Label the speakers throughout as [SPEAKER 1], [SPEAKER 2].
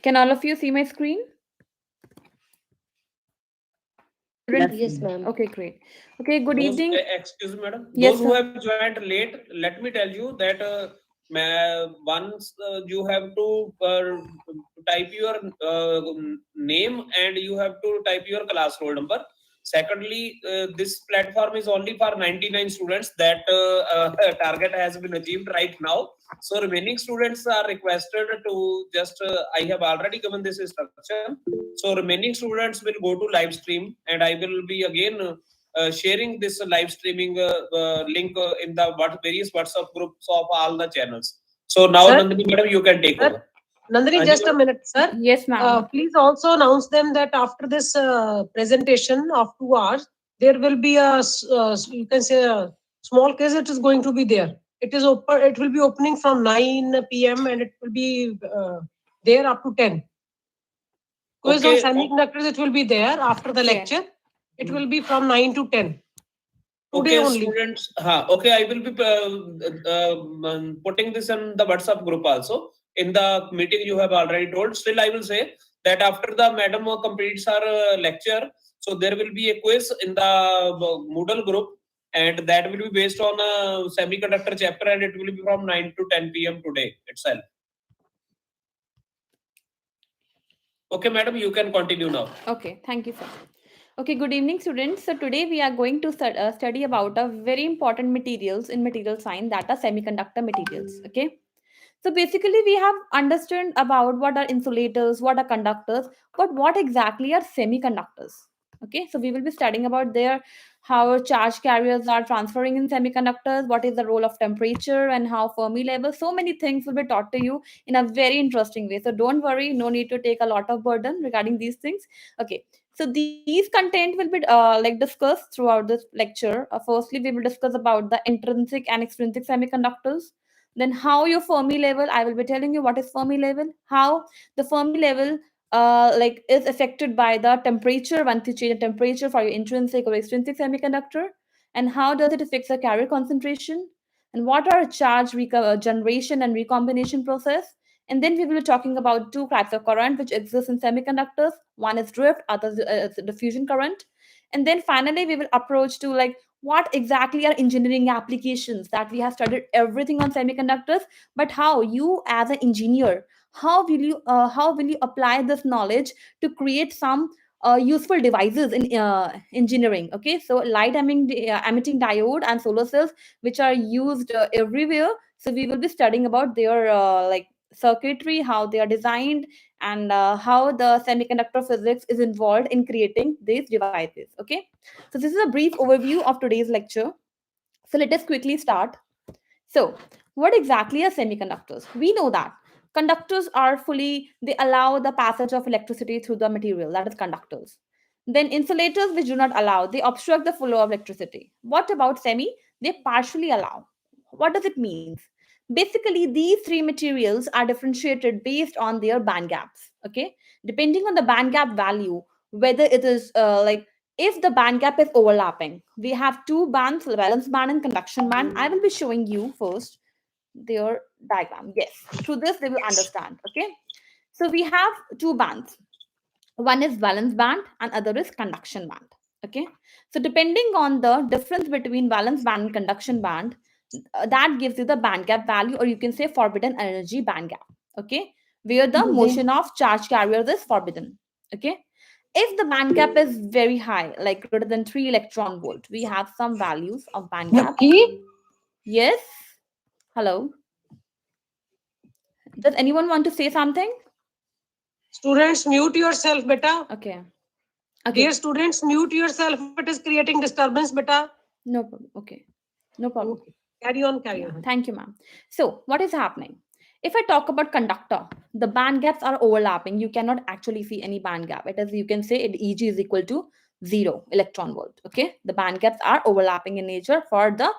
[SPEAKER 1] Can all of you see my screen? Students?
[SPEAKER 2] Yes,
[SPEAKER 3] Yes,
[SPEAKER 2] ma'am.
[SPEAKER 3] ma'am.
[SPEAKER 1] Okay, great. Okay, good evening.
[SPEAKER 4] Excuse me, madam. Those
[SPEAKER 1] Yes,
[SPEAKER 4] who
[SPEAKER 1] sir.
[SPEAKER 4] have joined late, let me tell you that once you have to type your name and you have to type your class roll number. Secondly, this platform is only for 99 students. That target has been achieved right now. So remaining students are requested to just. I have already given this instruction. So remaining students will go to live stream, and I will be again sharing this live streaming link in the various WhatsApp groups of all the channels. So now,
[SPEAKER 2] Sir,
[SPEAKER 4] Nandini madam, you can take
[SPEAKER 2] sir,
[SPEAKER 4] over.
[SPEAKER 2] Nandini,
[SPEAKER 4] Anji
[SPEAKER 2] just a
[SPEAKER 4] madam?
[SPEAKER 2] minute, sir.
[SPEAKER 1] Yes, ma'am.
[SPEAKER 2] Please also announce them that after this presentation of 2 hours, there will be you can say a small quiz. It is going to be there. It is open. It will be opening from 9 p.m. and it will be there up to 10. Quiz on
[SPEAKER 4] Okay,
[SPEAKER 2] semiconductors. It will be there after the
[SPEAKER 1] Okay.
[SPEAKER 2] lecture. It will be from 9 to 10. Today
[SPEAKER 4] okay,
[SPEAKER 2] only.
[SPEAKER 4] students. Okay, I will be putting this in the WhatsApp group also. In the meeting, you have already told. Still, I will say that after the madam completes her lecture, so there will be a quiz in the Moodle group, and that will be based on a semiconductor chapter, and it will be from 9 to 10 p.m. today itself. Okay, madam, you can continue now.
[SPEAKER 1] Okay, thank you, sir. Okay, good evening, students. So today we are going to study about a very important materials in material science, that are semiconductor materials. Okay. So basically, we have understood about what are insulators, what are conductors, but what exactly are semiconductors. Okay, so we will be studying about their how charge carriers are transferring in semiconductors, what is the role of temperature and how Fermi level. So many things will be taught to you in a very interesting way. So don't worry, no need to take a lot of burden regarding these things. Okay, so these content will be like discussed throughout this lecture. Firstly, we will discuss about the intrinsic and extrinsic semiconductors, then how your Fermi level, I will be telling you what is Fermi level, how the Fermi level like is affected by the temperature once you change the temperature for your intrinsic or extrinsic semiconductor, and how does it affect the carrier concentration, and what are charge generation and recombination process. And then we will be talking about two types of current which exist in semiconductors. One is drift, other is diffusion current. And then finally we will approach to like what exactly are engineering applications, that we have studied everything on semiconductors, but how you as an engineer, how will you apply this knowledge to create some useful devices in engineering. Okay, so emitting diode and solar cells, which are used everywhere. So we will be studying about their like circuitry, how they are designed, and how the semiconductor physics is involved in creating these devices. Okay, so this is a brief overview of today's lecture. So let us quickly start. So, what exactly are semiconductors? We know that conductors are fully, they allow the passage of electricity through the material, that is conductors. Then insulators, which do not allow, they obstruct the flow of electricity. What about semi? They partially allow. What does it mean? Basically, these three materials are differentiated based on their band gaps. Okay, depending on the band gap value, whether it is like if the band gap is overlapping, we have two bands, valence band and conduction band. I will be showing you first their diagram. Yes, through this they will understand. Okay, so we have two bands. One is valence band and other is conduction band. Okay, so depending on the difference between valence band and conduction band, that gives you the band gap value, or you can say forbidden energy band gap. Okay, where the motion of charge carriers is forbidden. Okay, if the band gap is very high, like greater than 3 electron volt, we have some values of band gap. Yes, hello, does anyone want to say something?
[SPEAKER 2] Students, mute yourself, beta.
[SPEAKER 1] Okay,
[SPEAKER 2] Dear
[SPEAKER 1] okay,
[SPEAKER 2] students, mute yourself. It is creating disturbance, beta.
[SPEAKER 1] no problem. Okay, no problem.
[SPEAKER 2] Okay. Carry on, carry
[SPEAKER 1] Yeah,
[SPEAKER 2] on.
[SPEAKER 1] thank you, ma'am. So, what is happening? If I talk about conductor, the band gaps are overlapping. You cannot actually see any band gap. It is, you can say it Eg is equal to 0 electron volt. Okay, the band gaps are overlapping in nature for the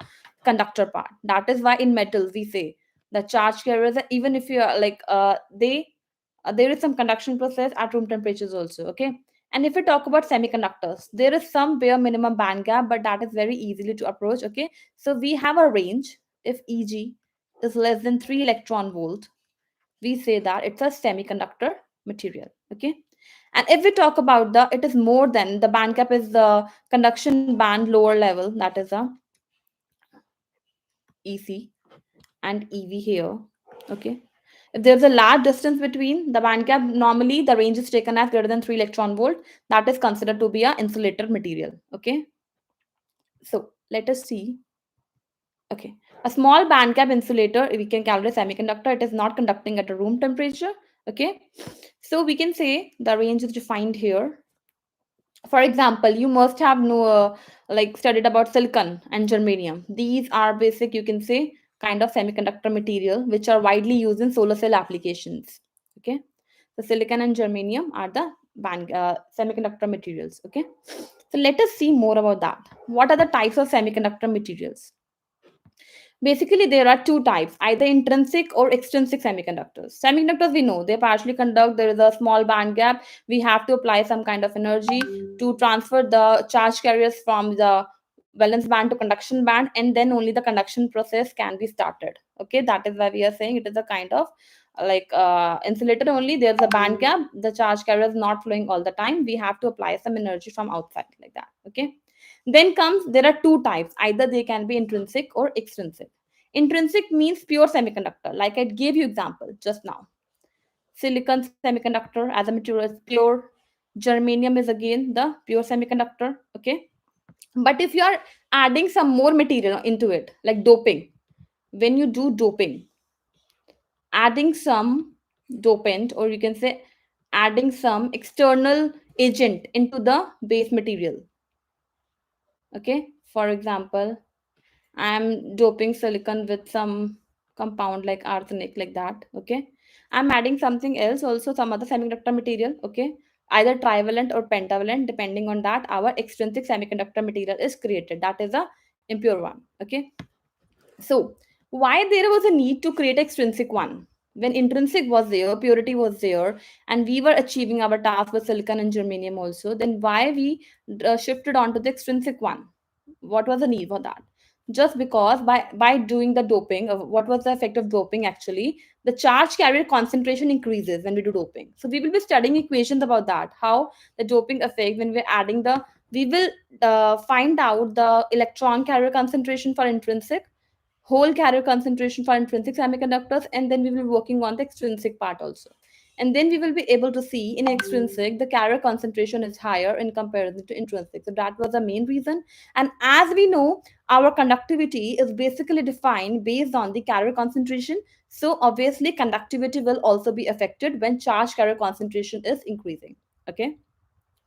[SPEAKER 1] conductor part. That is why in metals we say the charge carriers, even if you are like there is some conduction process at room temperatures also. Okay, and if we talk about semiconductors, there is some bare minimum band gap, but that is very easily to approach. Okay, so we have a range. If Eg is less than 3 electron volt, we say that it's a semiconductor material. Okay. And if we talk about the, it is more than the band gap is the conduction band lower level, that is a EC and EV here. Okay. If there's a large distance between the band gap, normally the range is taken as greater than 3 electron volt. That is considered to be a insulator material. Okay. So let us see. Okay. A small band gap insulator, we can calculate semiconductor. It is not conducting at a room temperature. Okay. So we can say the range is defined here. For example, you must have like studied about silicon and germanium. These are basic, you can say, kind of semiconductor material which are widely used in solar cell applications. Okay. The silicon and germanium are the semiconductor materials. Okay. So let us see more about that. What are the types of semiconductor materials? Basically, there are two types, either intrinsic or extrinsic semiconductors. Semiconductors, we know they partially conduct, there is a small band gap. We have to apply some kind of energy to transfer the charge carriers from the valence band to conduction band, and then only the conduction process can be started. Okay, that is why we are saying it is a kind of insulator only. There's a band gap, the charge carrier is not flowing all the time. We have to apply some energy from outside like that. Okay. Then comes, there are two types, either they can be intrinsic or extrinsic. Intrinsic means pure semiconductor, like I gave you example just now. Silicon semiconductor as a material is pure. Germanium is again the pure semiconductor. Okay. But if you are adding some more material into it, like doping, when you do doping, adding some dopant, or you can say adding some external agent into the base material. Okay. For example, I'm doping silicon with some compound like arsenic, like that. Okay. I'm adding something else, also some other semiconductor material. Okay. Either trivalent or pentavalent, depending on that, our extrinsic semiconductor material is created. That is a impure one. Okay. So, why there was a need to create extrinsic one? When intrinsic was there, purity was there, and we were achieving our task with silicon and germanium also, then why we shifted on to the extrinsic one? What was the need for that? Just because by doing the doping, what was the effect of doping actually? The charge carrier concentration increases when we do doping. So we will be studying equations about that, how the doping effect when we're adding the, we will find out the electron carrier concentration for intrinsic, whole carrier concentration for intrinsic semiconductors, and then we will be working on the extrinsic part also. And then we will be able to see in extrinsic the carrier concentration is higher in comparison to intrinsic. So that was the main reason. And as we know, our conductivity is basically defined based on the carrier concentration. So obviously conductivity will also be affected when charge carrier concentration is increasing. Okay.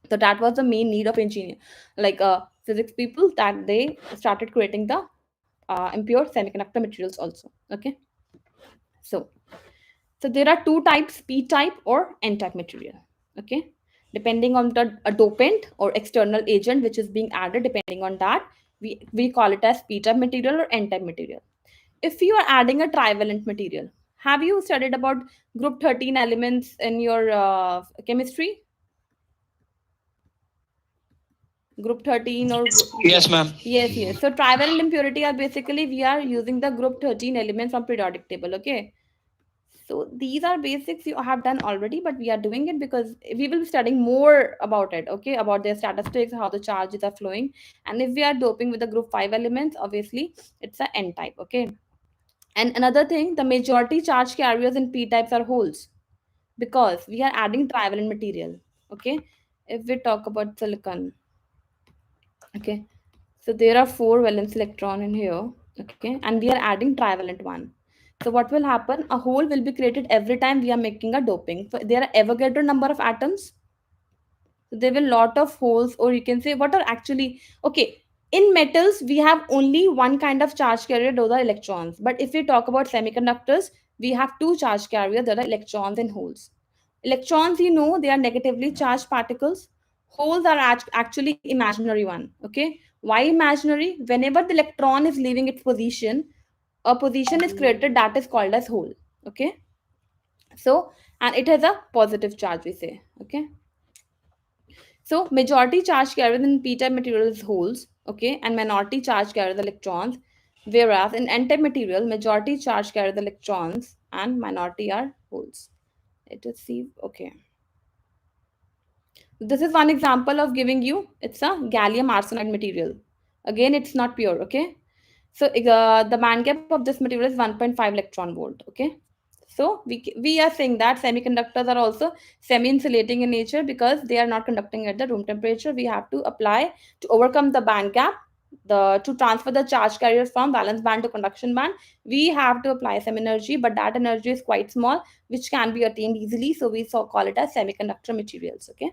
[SPEAKER 1] So that was the main need of engineer, like physics people, that they started creating the impure semiconductor materials also. Okay. So there are two types, p type or n type material. Okay. Depending on the a dopant or external agent which is being added, depending on that, we call it as p type material or n type material. If you are adding a trivalent material, have you studied about group 13 elements in your chemistry? Group 13 or
[SPEAKER 3] Yes, ma'am.
[SPEAKER 1] yes, yes. So trivalent impurity are basically, we are using the group 13 elements from periodic table. Okay. So these are basics you have done already, but we are doing it because we will be studying more about it. Okay. About their statistics, how the charges are flowing. And if we are doping with the group 5 elements, obviously it's a n type. Okay. And another thing, the majority charge carriers in p types are holes, because we are adding trivalent material. Okay. If we talk about silicon, okay, so there are four valence electron in here. Okay, and we are adding trivalent one. So what will happen? A hole will be created every time we are making a doping. So there are Avogadro number of atoms. So there will lot of holes, or you can say what are actually, okay. In metals, we have only one kind of charge carrier, those are electrons. But if we talk about semiconductors, we have two charge carriers, that are electrons and holes. Electrons, you know, they are negatively charged particles. Holes are actually imaginary one. Okay. Why imaginary? Whenever the electron is leaving its position, a position is created that is called as hole. Okay. So, and it has a positive charge, we say. Okay. So majority charge carriers in p-type material is holes, okay, and minority charge carriers electrons. Whereas in n-type material, majority charge carriers electrons and minority are holes. Let us see. Okay. This is one example of giving you, it's a gallium arsenide material. Again, it's not pure, okay? So the band gap of this material is 1.5 electron volt, okay? So we are saying that semiconductors are also semi insulating in nature because they are not conducting at the room temperature. We have to apply to overcome the band gap, the to transfer the charge carriers from valence band to conduction band. We have to apply some energy, but that energy is quite small, which can be attained easily, so we so call it as semiconductor materials, okay?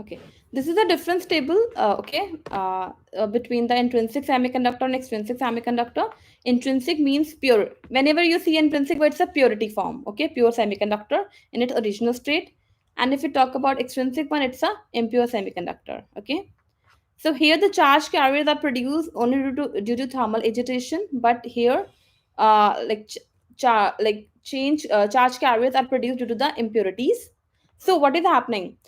[SPEAKER 1] Okay, this is a difference table, okay, between the intrinsic semiconductor and extrinsic semiconductor. Intrinsic means pure. Whenever you see intrinsic, it's a purity form, okay, pure semiconductor in its original state. And if we talk about extrinsic one, it's a impure semiconductor, okay. So here the charge carriers are produced only due to thermal agitation, but here, charge carriers are produced due to the impurities. So what is happening?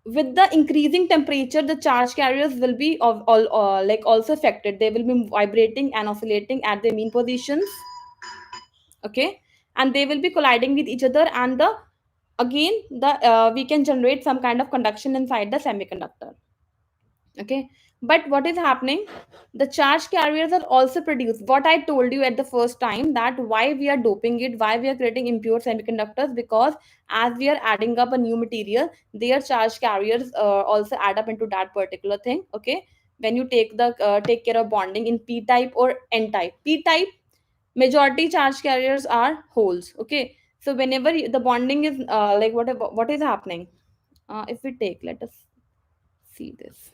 [SPEAKER 1] With the increasing temperature, the charge carriers will be of all like also affected. They will be vibrating and oscillating at their mean positions, okay, and they will be colliding with each other, and the again the we can generate some kind of conduction inside the semiconductor, okay. But what is happening, the charge carriers are also produced, what I told you at the first time, that why we are doping it, why we are creating impure semiconductors, because as we are adding up a new material, their charge carriers also add up into that particular thing, okay. When you take care of bonding in p type or n type, p type, majority charge carriers are holes, okay. So whenever the bonding is what is happening, if we take, let us see this.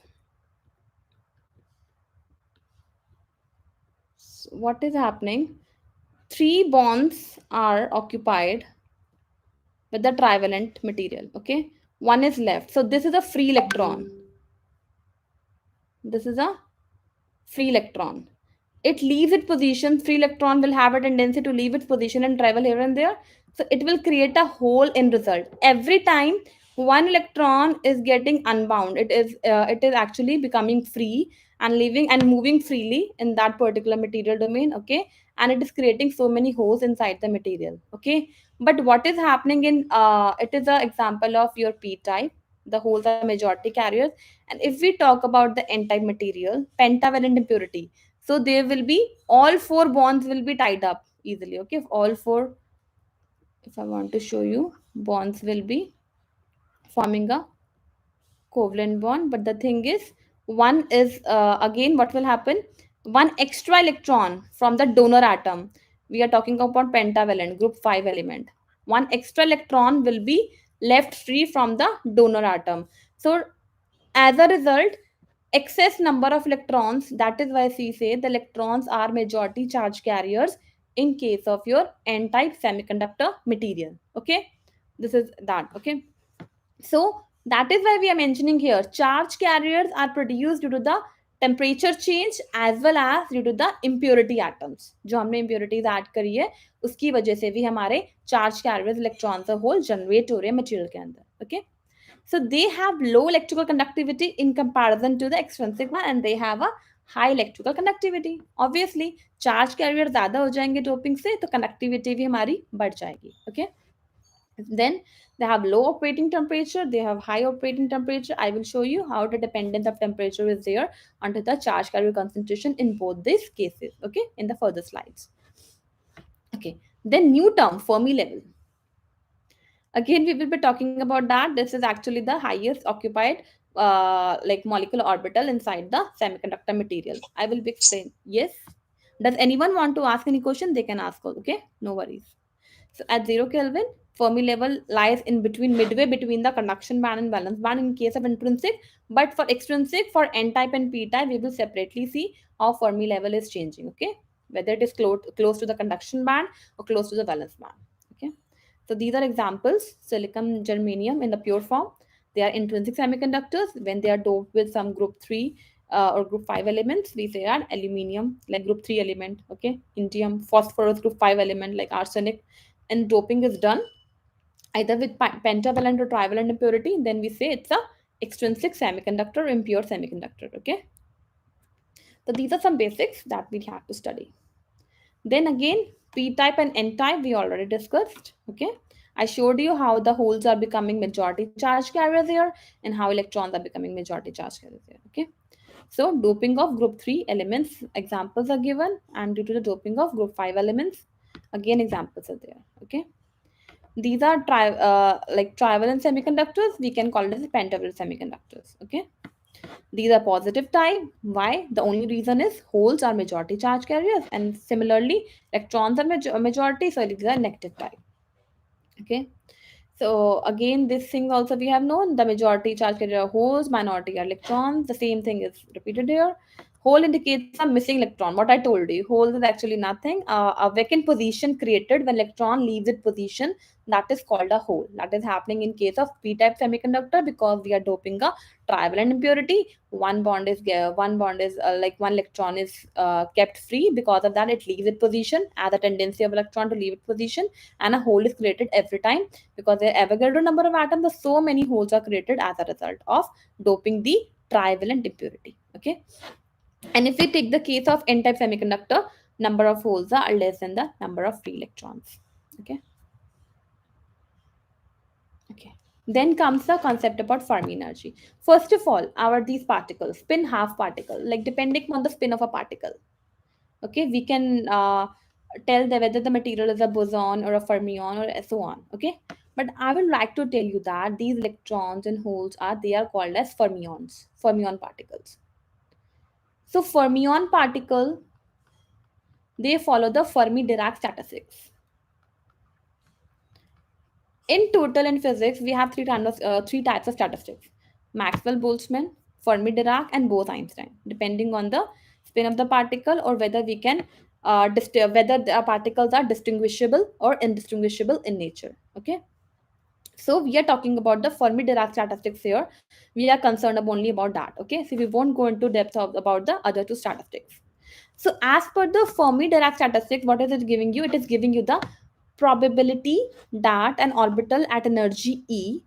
[SPEAKER 1] So what is happening? Three bonds are occupied with the trivalent material. Okay, one is left. So this is a free electron. This is a free electron. It leaves its position. Free electron will have a tendency to leave its position and travel here and there. So it will create a hole in result. Every time one electron is getting unbound, it is actually becoming free and living and moving freely in that particular material domain, okay. And it is creating so many holes inside the material, okay. But what is happening in it is an example of your p type. The holes are majority carriers. And if we talk about the n type material, pentavalent impurity, so there will be all four bonds will be tied up easily, okay. If all four, if I want to show you, bonds will be forming a covalent bond. But the thing is, one is again, what will happen, one extra electron from the donor atom, we are talking about pentavalent group 5 element, one extra electron will be left free from the donor atom. So as a result, excess number of electrons, that is why we say the electrons are majority charge carriers in case of your n type semiconductor material, okay. This is that, okay. So that is why we are mentioning here charge carriers are produced due to the temperature change as well as due to the impurity atoms, जो हमने impurities add करी है उसकी वजह से भी हमारे charge carriers electrons और hole generate हो रहे हैं material के अंदर, okay. So they have low electrical conductivity in comparison to the extrinsic one, and they have a high electrical conductivity. Obviously charge carrier ज्यादा हो जाएंगे doping से तो conductivity भी हमारी बढ़ जाएगी, okay. Then they have low operating temperature, they have high operating temperature. I will show you how the dependence of temperature is there onto the charge carrier concentration in both these cases, okay, in the further slides. Okay, then new term Fermi level. Again, we will be talking about that. This is actually the highest occupied molecular orbital inside the semiconductor material. I will be explain. Yes. Does anyone want to ask any question? They can ask. Okay, no worries. So at 0 Kelvin, Fermi level lies in between, midway between the conduction band and valence band in case of intrinsic. But for extrinsic, for n type and p type, we will separately see how Fermi level is changing. Okay, whether it is close to the conduction band or close to the valence band. Okay. So these are examples: silicon, germanium in the pure form. They are intrinsic semiconductors. When they are doped with some group 3 or group 5 elements, we say are aluminium, like group 3 element, okay, indium, phosphorus, group 5 element, like arsenic. And doping is done either with pentavalent or trivalent impurity, then we say it's a extrinsic semiconductor, impure semiconductor, okay. So these are some basics that we have to study. Then again, P type and N type we already discussed. Okay. I showed you how the holes are becoming majority charge carriers here and how electrons are becoming majority charge carriers here. Okay. So doping of group 3 elements examples are given, and due to the doping of group 5 elements, again examples are there. Okay. These are like trivalent semiconductors. We can call it as pentavalent semiconductors. Okay. These are positive type. Why? The only reason is holes are majority charge carriers, and similarly, electrons are majority, so these are negative type. Okay. So again, this thing also we have known the majority charge carrier are holes, minority are electrons. The same thing is repeated here. Hole indicates a missing electron. What I told you, hole is actually nothing. A vacant position created when electron leaves its position, that is called a hole. That is happening in case of p-type semiconductor because we are doping a trivalent impurity. One bond is one electron is kept free. Because of that, it leaves its position as a tendency of electron to leave its position, and a hole is created every time because there are Avogadro number of atoms, so many holes are created as a result of doping the trivalent impurity. Okay. And if we take the case of n-type semiconductor, number of holes are less than the number of free electrons. Okay. Okay. Then comes the concept about Fermi energy. First of all, our these particles, spin half particle, like depending on the spin of a particle. Okay, we can tell that whether the material is a boson or a fermion or so on. Okay, but I would like to tell you that these electrons and holes are called as fermions, fermion particles. So fermion particle, they follow the Fermi Dirac statistics. In total in physics we have three types of statistics: Maxwell Boltzmann, Fermi Dirac, and Bose-Einstein, depending on the spin of the particle or whether we can whether the particles are distinguishable or indistinguishable in nature. Okay, so we are talking about the Fermi Dirac statistics here. We are concerned only about that. Okay, so we won't go into depth of about the other two statistics. So as per the Fermi Dirac statistics, what is it giving you? It is giving you the probability that an orbital at energy E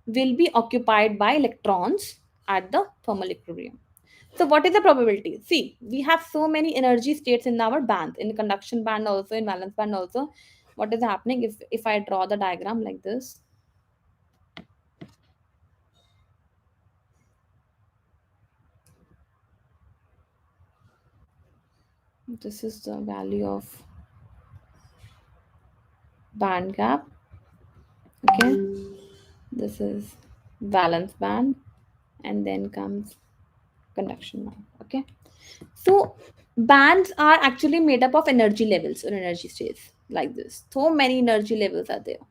[SPEAKER 1] will be occupied by electrons at the thermal equilibrium. So what is the probability? See, we have so many energy states in our bands, in conduction band also, in valence band also. What is happening if I draw the diagram like this? This is the value of band gap. Okay, this is valence band, and then comes conduction band. Okay, so bands are actually made up of energy levels or energy states like this. So many energy levels are there.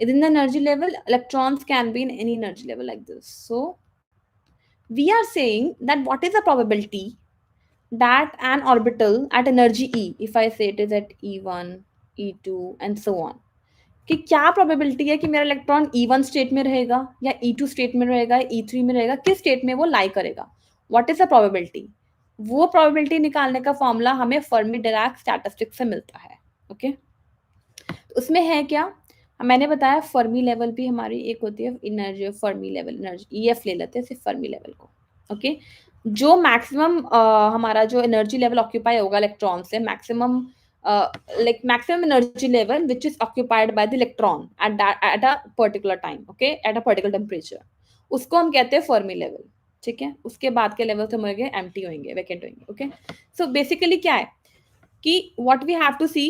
[SPEAKER 1] Within the energy level, electrons can be in any energy level like this. So we are saying that what is the probability that an orbital at energy E, if I say it is at E1, E2 and so on, कि क्या probability है कि मेरा electron E1 state में रहेगा या E2 state में रहेगा, E3 में रहेगा, किस स्टेट में वो लाई करेगा, व्हाट इज द प्रोबेबिलिटी? वो प्रोबेबिलिटी निकालने का फॉर्मूला हमें फर्मी डिराक स्टैटिस्टिक्स से मिलता है. ओके, तो उसमें है क्या, मैंने बताया फर्मी लेवल भी हमारी एक होती है energy, Fermi level energy EF ले लेते हैं सिर्फ फर्मी लेवल को. ओके, जो मैक्सिमम हमारा जो एनर्जी लेवल ऑक्यूपाई होगा इलेक्ट्रॉन से, maximum like maximum energy level which is occupied by the electron at a particular time, okay, at a particular temperature, उसको हम कहते हैं फर्मी लेवल. ठीक है, उसके बाद के लेवल हम होंगे एम्प्टी होंगे, वैकेंट होंगे. ओके, सो बेसिकली क्या है कि व्हाट वी हैव टू सी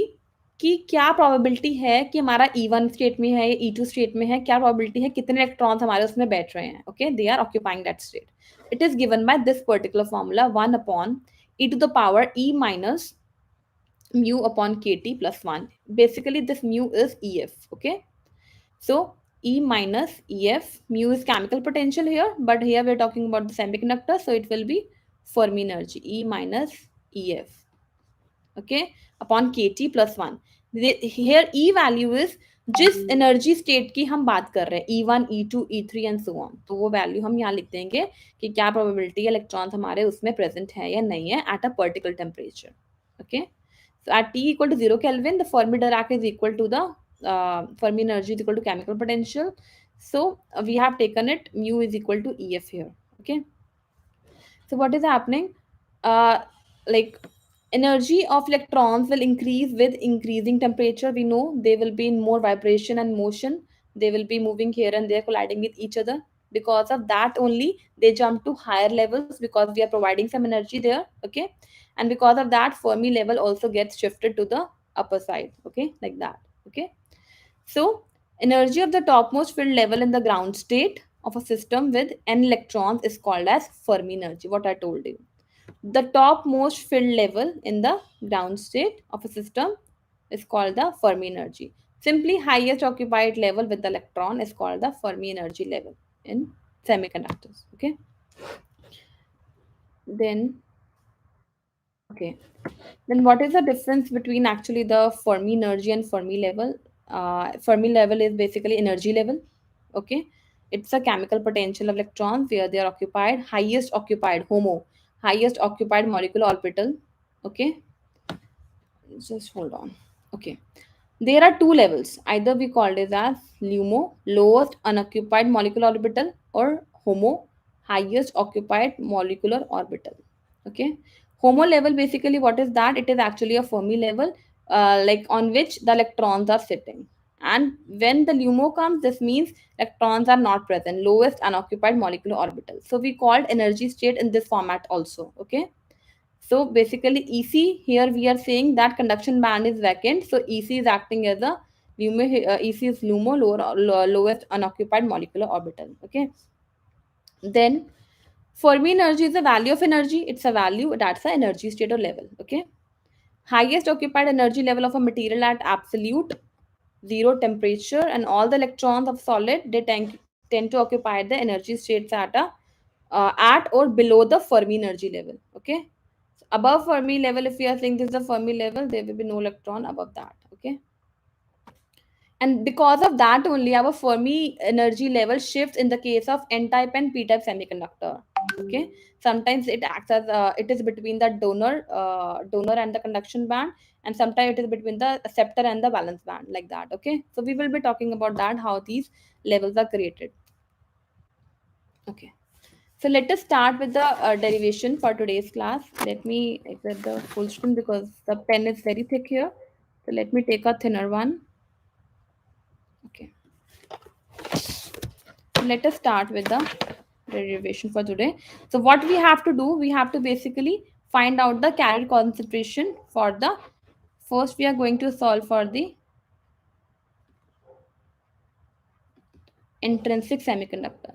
[SPEAKER 1] कि क्या प्रोबेबिलिटी है कि हमारा E1 स्टेट में है, E2 स्टेट में है, क्या प्रोबेबिलिटी है, कितने इलेक्ट्रॉन्स हमारे उसमें बैठ रहे हैं. Okay, they are occupying that state. It is given by this particular formula 1 upon e to the power e minus mu upon kt plus 1. Basically this mu is ef. Okay, so e minus ef, mu is chemical potential here, but here we're talking about the semiconductor, so it will be Fermi energy, e minus ef. Okay, upon kt plus 1. Here e value is जिस energy state की हम बात कर रहे हैं, E1, E2, E3 and so on, तो वो value हम यहाँ लिख देंगे कि क्या प्रोबेबिलिटी इलेक्ट्रॉन्स हमारे उसमें प्रेजेंट है या नहीं है at a particular temperature. Okay, so at T equal to 0 Kelvin, the Fermi Dirac is equal to the Fermi energy is equal to chemical potential. So we have taken it mu is equal to EF here. Okay. So what is happening? Like Energy of electrons will increase with increasing temperature. We know they will be in more vibration and motion. They will be moving here and there, colliding with each other. Because of that only, they jump to higher levels because we are providing some energy there. Okay, and because of that, Fermi level also gets shifted to the upper side. Okay, like that. Okay, so energy of the topmost field level in the ground state of a system with n electrons is called as Fermi energy. What I told you, the topmost field level in the ground state of a system is called the Fermi energy. Simply, highest occupied level with the electron is called the Fermi energy level in semiconductors. Okay. Then, okay. Then what is the difference between actually the Fermi energy and Fermi level? Fermi level is basically energy level. Okay. It's a chemical potential of electrons where they are occupied, highest occupied, HOMO, highest occupied molecular orbital. Okay, just hold on. Okay, there are two levels. Either we called it as LUMO, lowest unoccupied molecular orbital, or HOMO, highest occupied molecular orbital. Okay, HOMO level, basically what is that? It is actually a Fermi level, like on which the electrons are sitting. And when the LUMO comes, this means electrons are not present, lowest unoccupied molecular orbital. So we called energy state in this format also. Okay, so basically, EC here we are saying that conduction band is vacant. So EC is acting as a EC is LUMO, lowest unoccupied molecular orbital. Okay. Then Fermi energy is a value of energy. It's a value that's the energy state or level. Okay. Highest occupied energy level of a material at absolute zero temperature, and all the electrons of solid they tend to occupy the energy states at or below the Fermi energy level. Okay, above Fermi level, if we are saying this is the Fermi level, there will be no electron above that. Okay, and because of that only, our Fermi energy level shifts in the case of n-type and p-type semiconductor. Okay, sometimes it acts as it is between the donor and the conduction band, and sometimes it is between the acceptor and the valence band, like that. Okay, so we will be talking about that, how these levels are created. Okay, so let us start with the derivation for today's class. Let me exit the full screen because the pen is very thick here. So let me take a thinner one. Okay. Let us start with the derivation for today. So what we have to do, we have to basically find out the carrier concentration for the, first we are going to solve for the intrinsic semiconductor.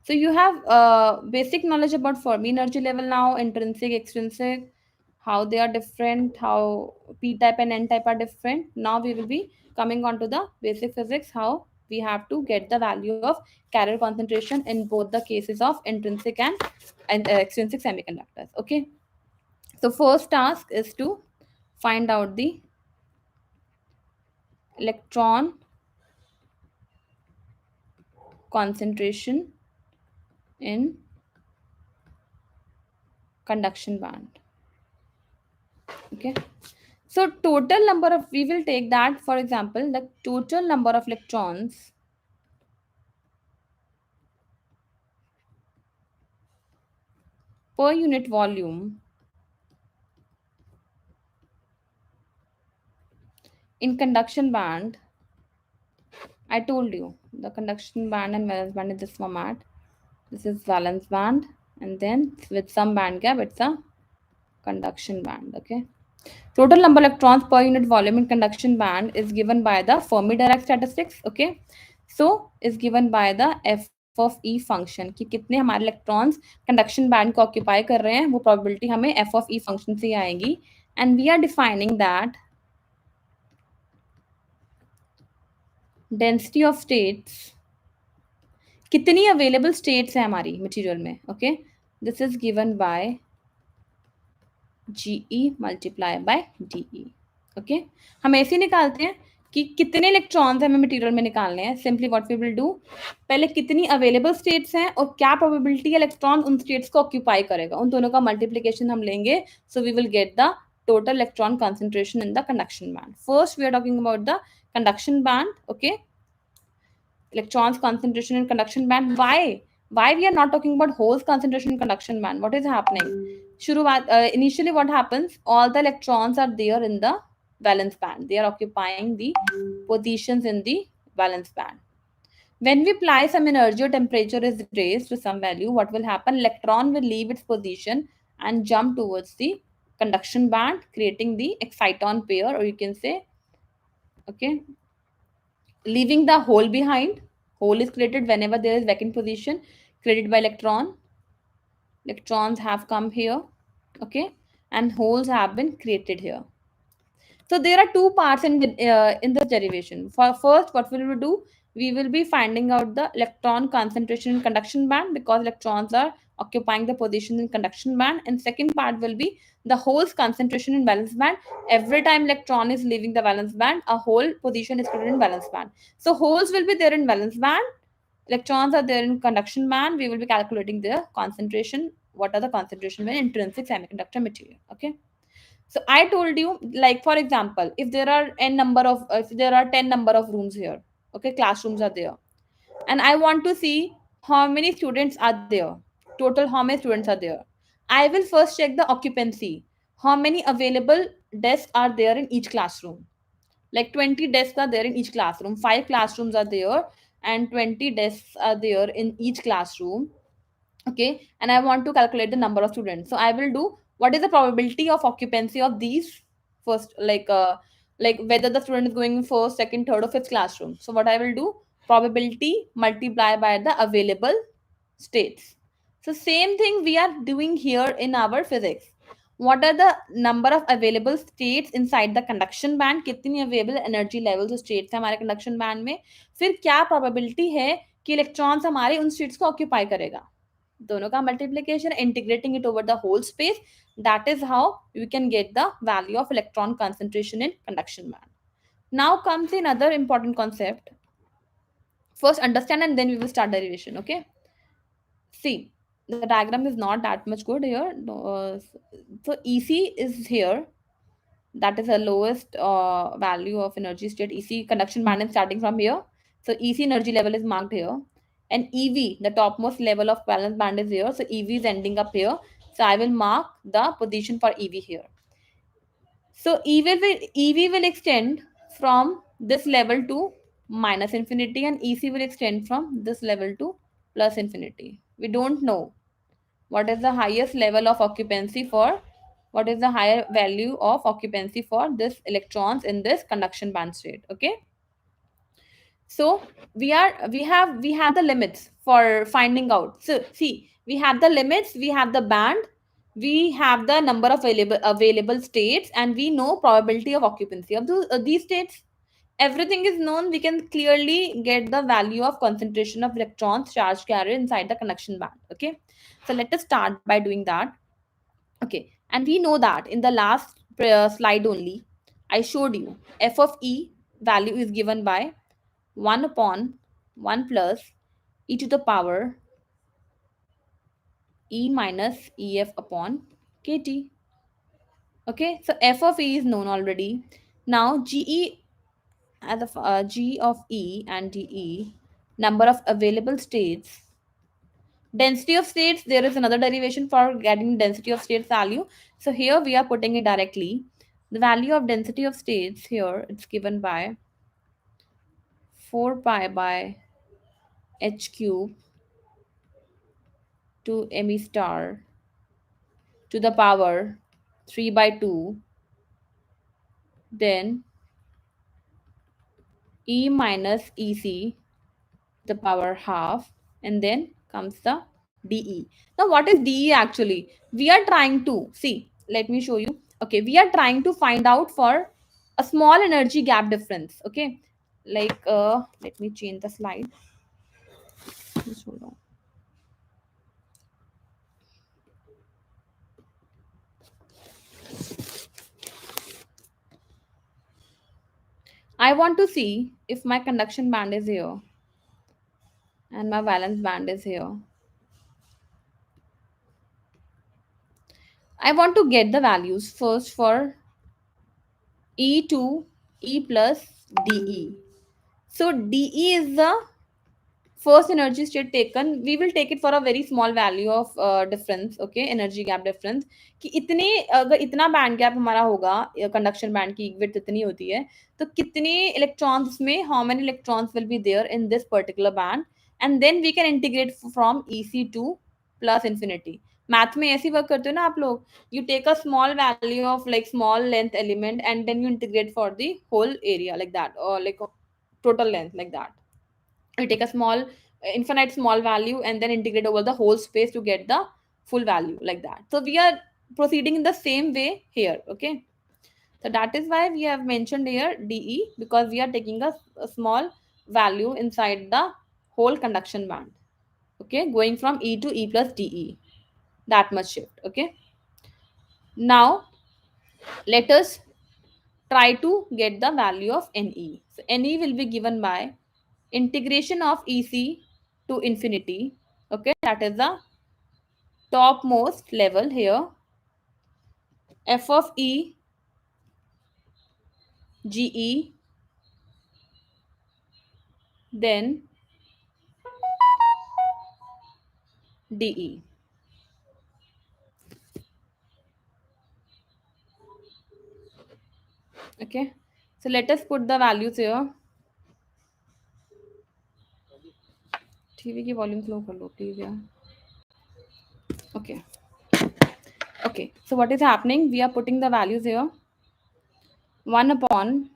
[SPEAKER 1] So you have basic knowledge about Fermi energy level now, intrinsic, extrinsic, how they are different, how p-type and n-type are different. Now we will be coming on to the basic physics, how we have to get the value of carrier concentration in both the cases of intrinsic and extrinsic semiconductors. Okay. So first task is to find out the electron concentration in conduction band. Okay. So total number of, we will take that for example, the total number of electrons per unit volume in conduction band. I told you the conduction band and valence band in this format. This is valence band, and then with some band gap, it's a conduction band. Okay. Total number of electrons per unit volume in conduction band is given by the Fermi Dirac statistics. Okay. So is given by the f of e function कि कितने हमारे electrons conduction band को occupy कर रहे हैं, वो probability हमें f of e function से आएगी. And we are defining that density of states, कितनी अवेलेबल स्टेट्स है हमारी मटेरियल में. Okay, this is given bye GE multiply by DE. Okay, हम ऐसे निकालते हैं कि कितने इलेक्ट्रॉन्स हमें मटेरियल में निकालने हैं. Simply what we will do, पहले कितनी अवेलेबल स्टेट्स हैं और क्या प्रोबेबिलिटी इलेक्ट्रॉन उन स्टेट्स को ऑक्यूपाई करेगा, उन दोनों का मल्टीप्लिकेशन हम लेंगे. So we will get the total electron concentration in the conduction band. First we are talking about the conduction band. Okay, electrons concentration in conduction band. Why? Why we are not talking about holes concentration in conduction band? What is happening? Initially what happens, all the electrons are there in the valence band, they are occupying the positions in the valence band. When we apply some energy or temperature is raised to some value, what will happen? Electron will leave its position and jump towards the conduction band, creating the exciton pair, or you can say, okay, leaving the hole behind. Hole is created whenever there is vacant position created by electron. Electrons have come here, okay, and holes have been created here. So there are two parts in this derivation. For first, what will we do? We will be finding out the electron concentration in conduction band, because electrons are occupying the position in conduction band. And second part will be the hole's concentration in valence band. Every time electron is leaving the valence band, a hole position is created in valence band. So holes will be there in valence band. Electrons are there in conduction band. We will be calculating their concentration. What are the concentration in intrinsic semiconductor material? Okay. So I told you, like for example, if there are if there are 10 number of rooms here, okay, classrooms are there, and I want to see how many students are there, total how many students are there. I will first check the occupancy, how many available desks are there in each classroom. Like 20 desks are there in each classroom, 5 classrooms are there, and 20 desks are there in each classroom. Okay, and I want to calculate the number of students, so I will do, what is the probability of occupancy of these first, like whether the student is going in first, second, third, or fifth classroom. So what I will do, probability multiply by the available states. So same thing we are doing here in our physics. What are the number of available states inside the conduction band, कितनी available energy levels states है हमारे conduction band में, फिर क्या probability है कि electrons हमारे उन states को occupy करेगा. दोनों का multiplication, integrating it over the whole space, that is how we can get the value of electron concentration in conduction band. Now comes another important concept. First understand and then we will start derivation. Okay, see, the diagram is not that much good here. So EC is here, that is the lowest value of energy state. EC conduction band is starting from here. So EC energy level is marked here. And EV, the topmost level of valence band is here. So EV is ending up here. So I will mark the position for EV here. So EV will extend from this level to minus infinity, and EC will extend from this level to plus infinity. We don't know what is the highest level of occupancy for, what is the higher value of occupancy for this electrons in this conduction band state. Okay, so we have the limits for finding out. So see, we have the limits, we have the band, we have the number of available states, and we know probability of occupancy of these states. Everything is known, we can clearly get the value of concentration of electrons charge carrier inside the conduction band. Okay, so let us start by doing that. Okay, and we know that in the last slide only, I showed you f of e value is given by 1 upon 1 plus e to the power e minus ef upon kt. Okay, so f of e is known already. Now ge as of g of e and de, number of available states. Density of states, there is another derivation for getting density of states value. So here we are putting it directly. The value of density of states here, it's given by 4 pi by h cube to me star to the power 3 by 2, then e minus ec the power half, and then comes the de. Now what is de actually? We are trying to see, let me show you. Okay, we are trying to find out for a small energy gap difference. Okay, like let me change the slide. Just hold on. I want to see if my conduction band is here and my valence band is here. I want to get the values first for E2, E plus DE. So DE is the first energy state taken, we will take it for a very small value of difference, okay, energy gap difference, कि इतने अगर इतना band gap हमारा होगा, conduction band की width इतनी होती है, तो कितने इलेक्ट्रॉन्स उसमें, how many electrons will be there in this particular band, and then we can integrate from EC to plus infinity. Math में ऐसी वर्क करते हो ना आप लोग, you take a small value of like small length element and then you integrate for the whole area like that, or like total length like that. You take a small infinite small value and then integrate over the whole space to get the full value like that. So we are proceeding in the same way here, okay. So that is why we have mentioned here de, because we are taking a small value inside the whole conduction band, okay, going from e to e plus de, that much shift, okay. Now let us try to get the value of ne. So ne will be given by integration of ec to infinity, okay, that is the topmost level here, f of e ge, then de, okay. So let us put the values here. TV की volume slow कर लो please यार. Okay, okay, so what is happening, we are putting the values here. 1 upon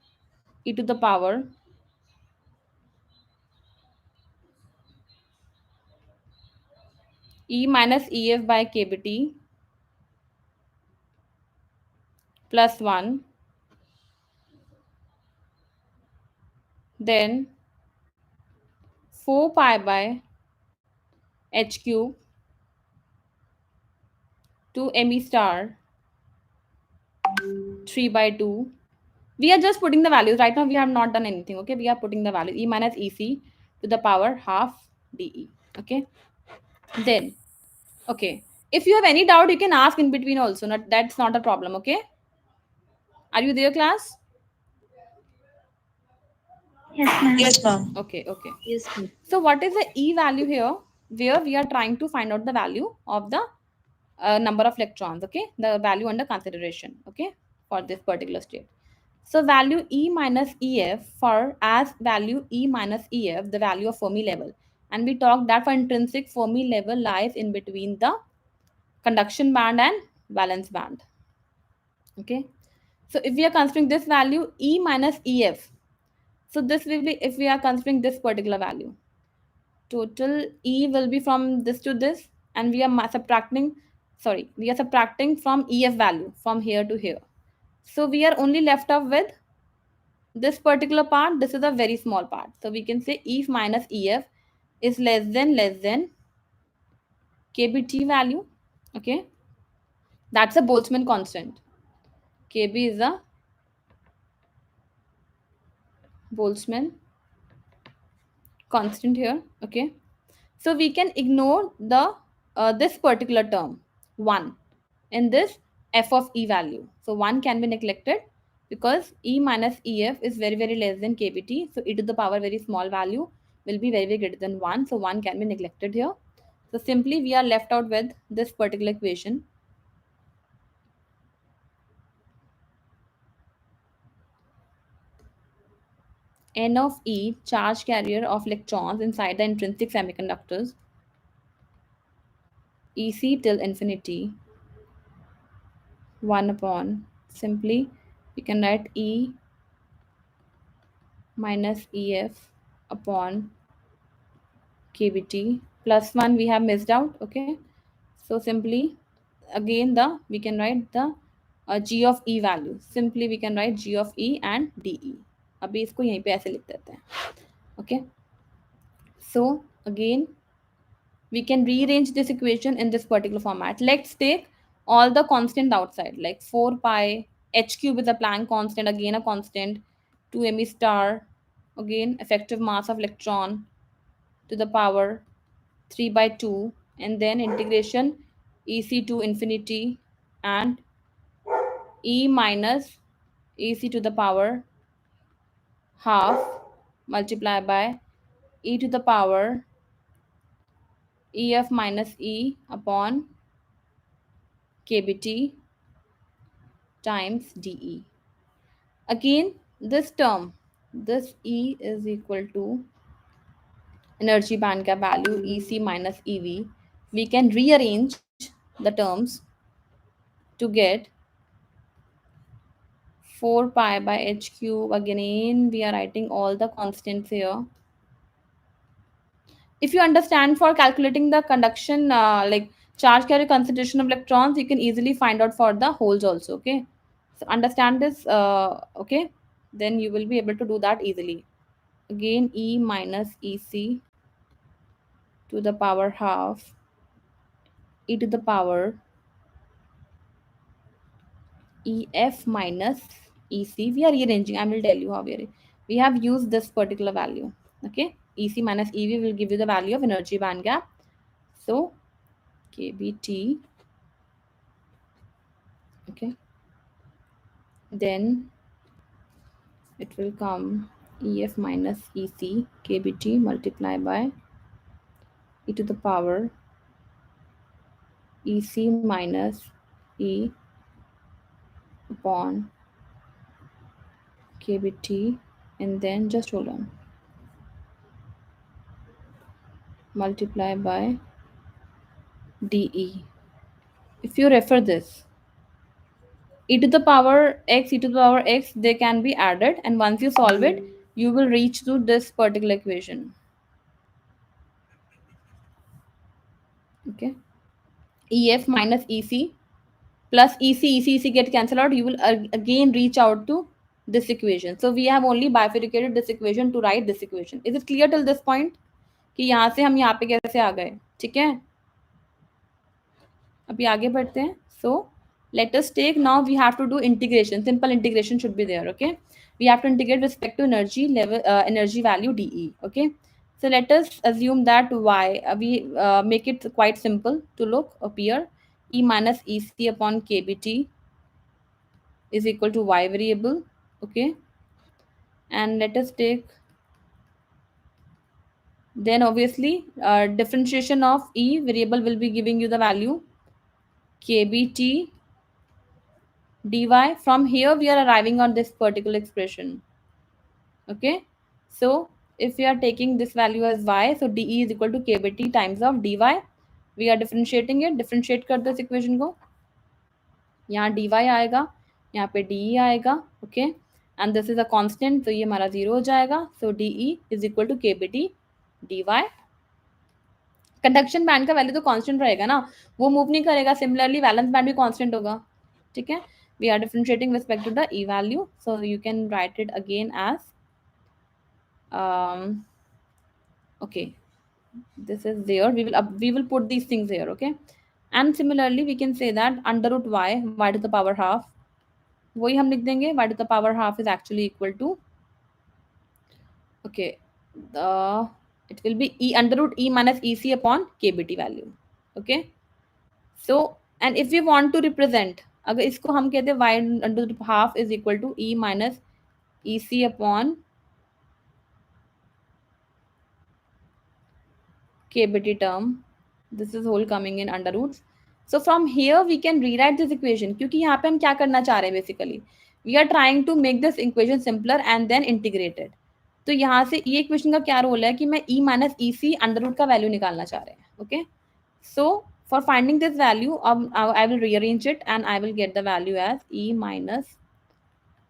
[SPEAKER 1] e to the power e minus ef by kbt plus 1, then 4 pi by h cube to me star 3 by 2. We are just putting the values right now, we have not done anything, okay. We are putting the value e minus ec to the power half de, okay. Then, okay, if you have any doubt you can ask in between also, not, that's not a problem, okay. Are you there, class?
[SPEAKER 3] Yes, ma'am.
[SPEAKER 2] Yes, ma'am.
[SPEAKER 1] Okay, okay.
[SPEAKER 3] Yes, ma'am.
[SPEAKER 1] So what is the e value here, where we are trying to find out the value of the number of electrons, okay, the value under consideration, okay, for this particular state. So value e minus ef, for as value e minus ef, the value of Fermi level, and we talked that for intrinsic Fermi level lies in between the conduction band and valence band, okay. So if we are considering this value e minus ef, so this will be, if we are considering this particular value, total e will be from this to this, and we are subtracting, sorry, we are subtracting from ef value from here to here. So we are only left up with this particular part. This is a very small part, so we can say ef minus ef is less than kbt value, okay. That's a Boltzmann constant. Kb is a Boltzmann constant here, okay. So we can ignore the this particular term 1 in this f of e value. So 1 can be neglected because e minus ef is very less than kbt. So e to the power very small value will be very greater than 1. So 1 can be neglected here. So simply we are left out with this particular equation. N of e, charge carrier of electrons inside the intrinsic semiconductors, EC till infinity, 1 upon, simply we can write E minus EF upon KBT plus 1 we have missed out, okay. So simply again the we can write the G of E value, simply we can write G of E and DE. अभी इसको यहीं पे ऐसे लिख देते हैं, okay. So again we can rearrange this equation in this particular format. Let's take all the constant outside, like 4 pi, h cube is a Planck constant, again a constant, 2 me star, again effective mass of electron to the power 3 by 2, and then integration ec to infinity and e minus ec to the power half multiplied by e to the power EF minus E upon KBT times DE. Again, this term, this E is equal to energy band gap value EC minus EV. We can rearrange the terms to get 4 pi by h cube. Again, we are writing all the constants here. If you understand for calculating the conduction, like charge carrier concentration of electrons, you can easily find out for the holes also. Okay, so understand this. Okay, then you will be able to do that easily. Again, E minus EC to the power half e to the power EF minus EC. We are rearranging. I will tell you how we have used this particular value. Okay, EC minus EV will give you the value of energy band gap. So KBT. Okay, then it will come EF minus EC KBT multiplied by e to the power EC minus E upon KBT, and then just hold on, multiply by DE. If you refer this, e to the power x, e to the power x, they can be added, and once you solve it, you will reach to this particular equation. Okay, EF minus EC plus EC get cancelled out, you will again reach out to this equation. So we have only bifurcated this equation to write this equation. Is it clear till this point कि यहाँ से हम यहाँ पे कैसे आ गए? ठीक है, अभी आगे बढ़ते हैं. So let us take, now we have to do integration. Simple integration should be there. Okay, we have to integrate respect to energy level, energy value DE. Okay, so let us assume that y, we make it quite simple to look appear. E minus EC upon KBT is equal to y variable. Okay, and let us take, then obviously differentiation of E variable will be giving you the value KBT dy. From here we are arriving on this particular expression. Okay, so if we are taking this value as y, so dE is equal to KBT times of dy. We are differentiating it, differentiate कर दो इस equation को, यहाँ dy आएगा, यहाँ पे de आएगा. Okay, and this is a constant, तो ये हमारा 0 हो जाएगा. So de is equal to KBT dy. Conduction band का वैल्यू तो कांस्टेंट रहेगा ना, वो मूव नहीं करेगा. सिमिलरली वैलेंस बैंड भी कांस्टेंट होगा. ठीक है, we are differentiating with respect to the E value, so you can write it again as okay, this is there, we will put these things here. Okay, and similarly we can say that under root y to the power half, वही हम लिख देंगे. y to the power half is actually equal to, okay, the, it will be e under root e minus ec upon kbt value. Okay, so and if we want to represent, अगर इसको हम कहते हैं y under root half is equal to e minus ec upon kbt term, this is whole coming in under roots. So from here we can rewrite this equation, क्योंकि यहाँ पे हम क्या करना चाह रहे हैं, basically we are trying to make this equation simpler and then integrate it. तो यहाँ से ये equation का क्या रोल है कि मैं e minus ec under root का वैल्यू निकालना चाह रहे हैं. Okay, so for finding this value, I will rearrange it and I will get the value as e minus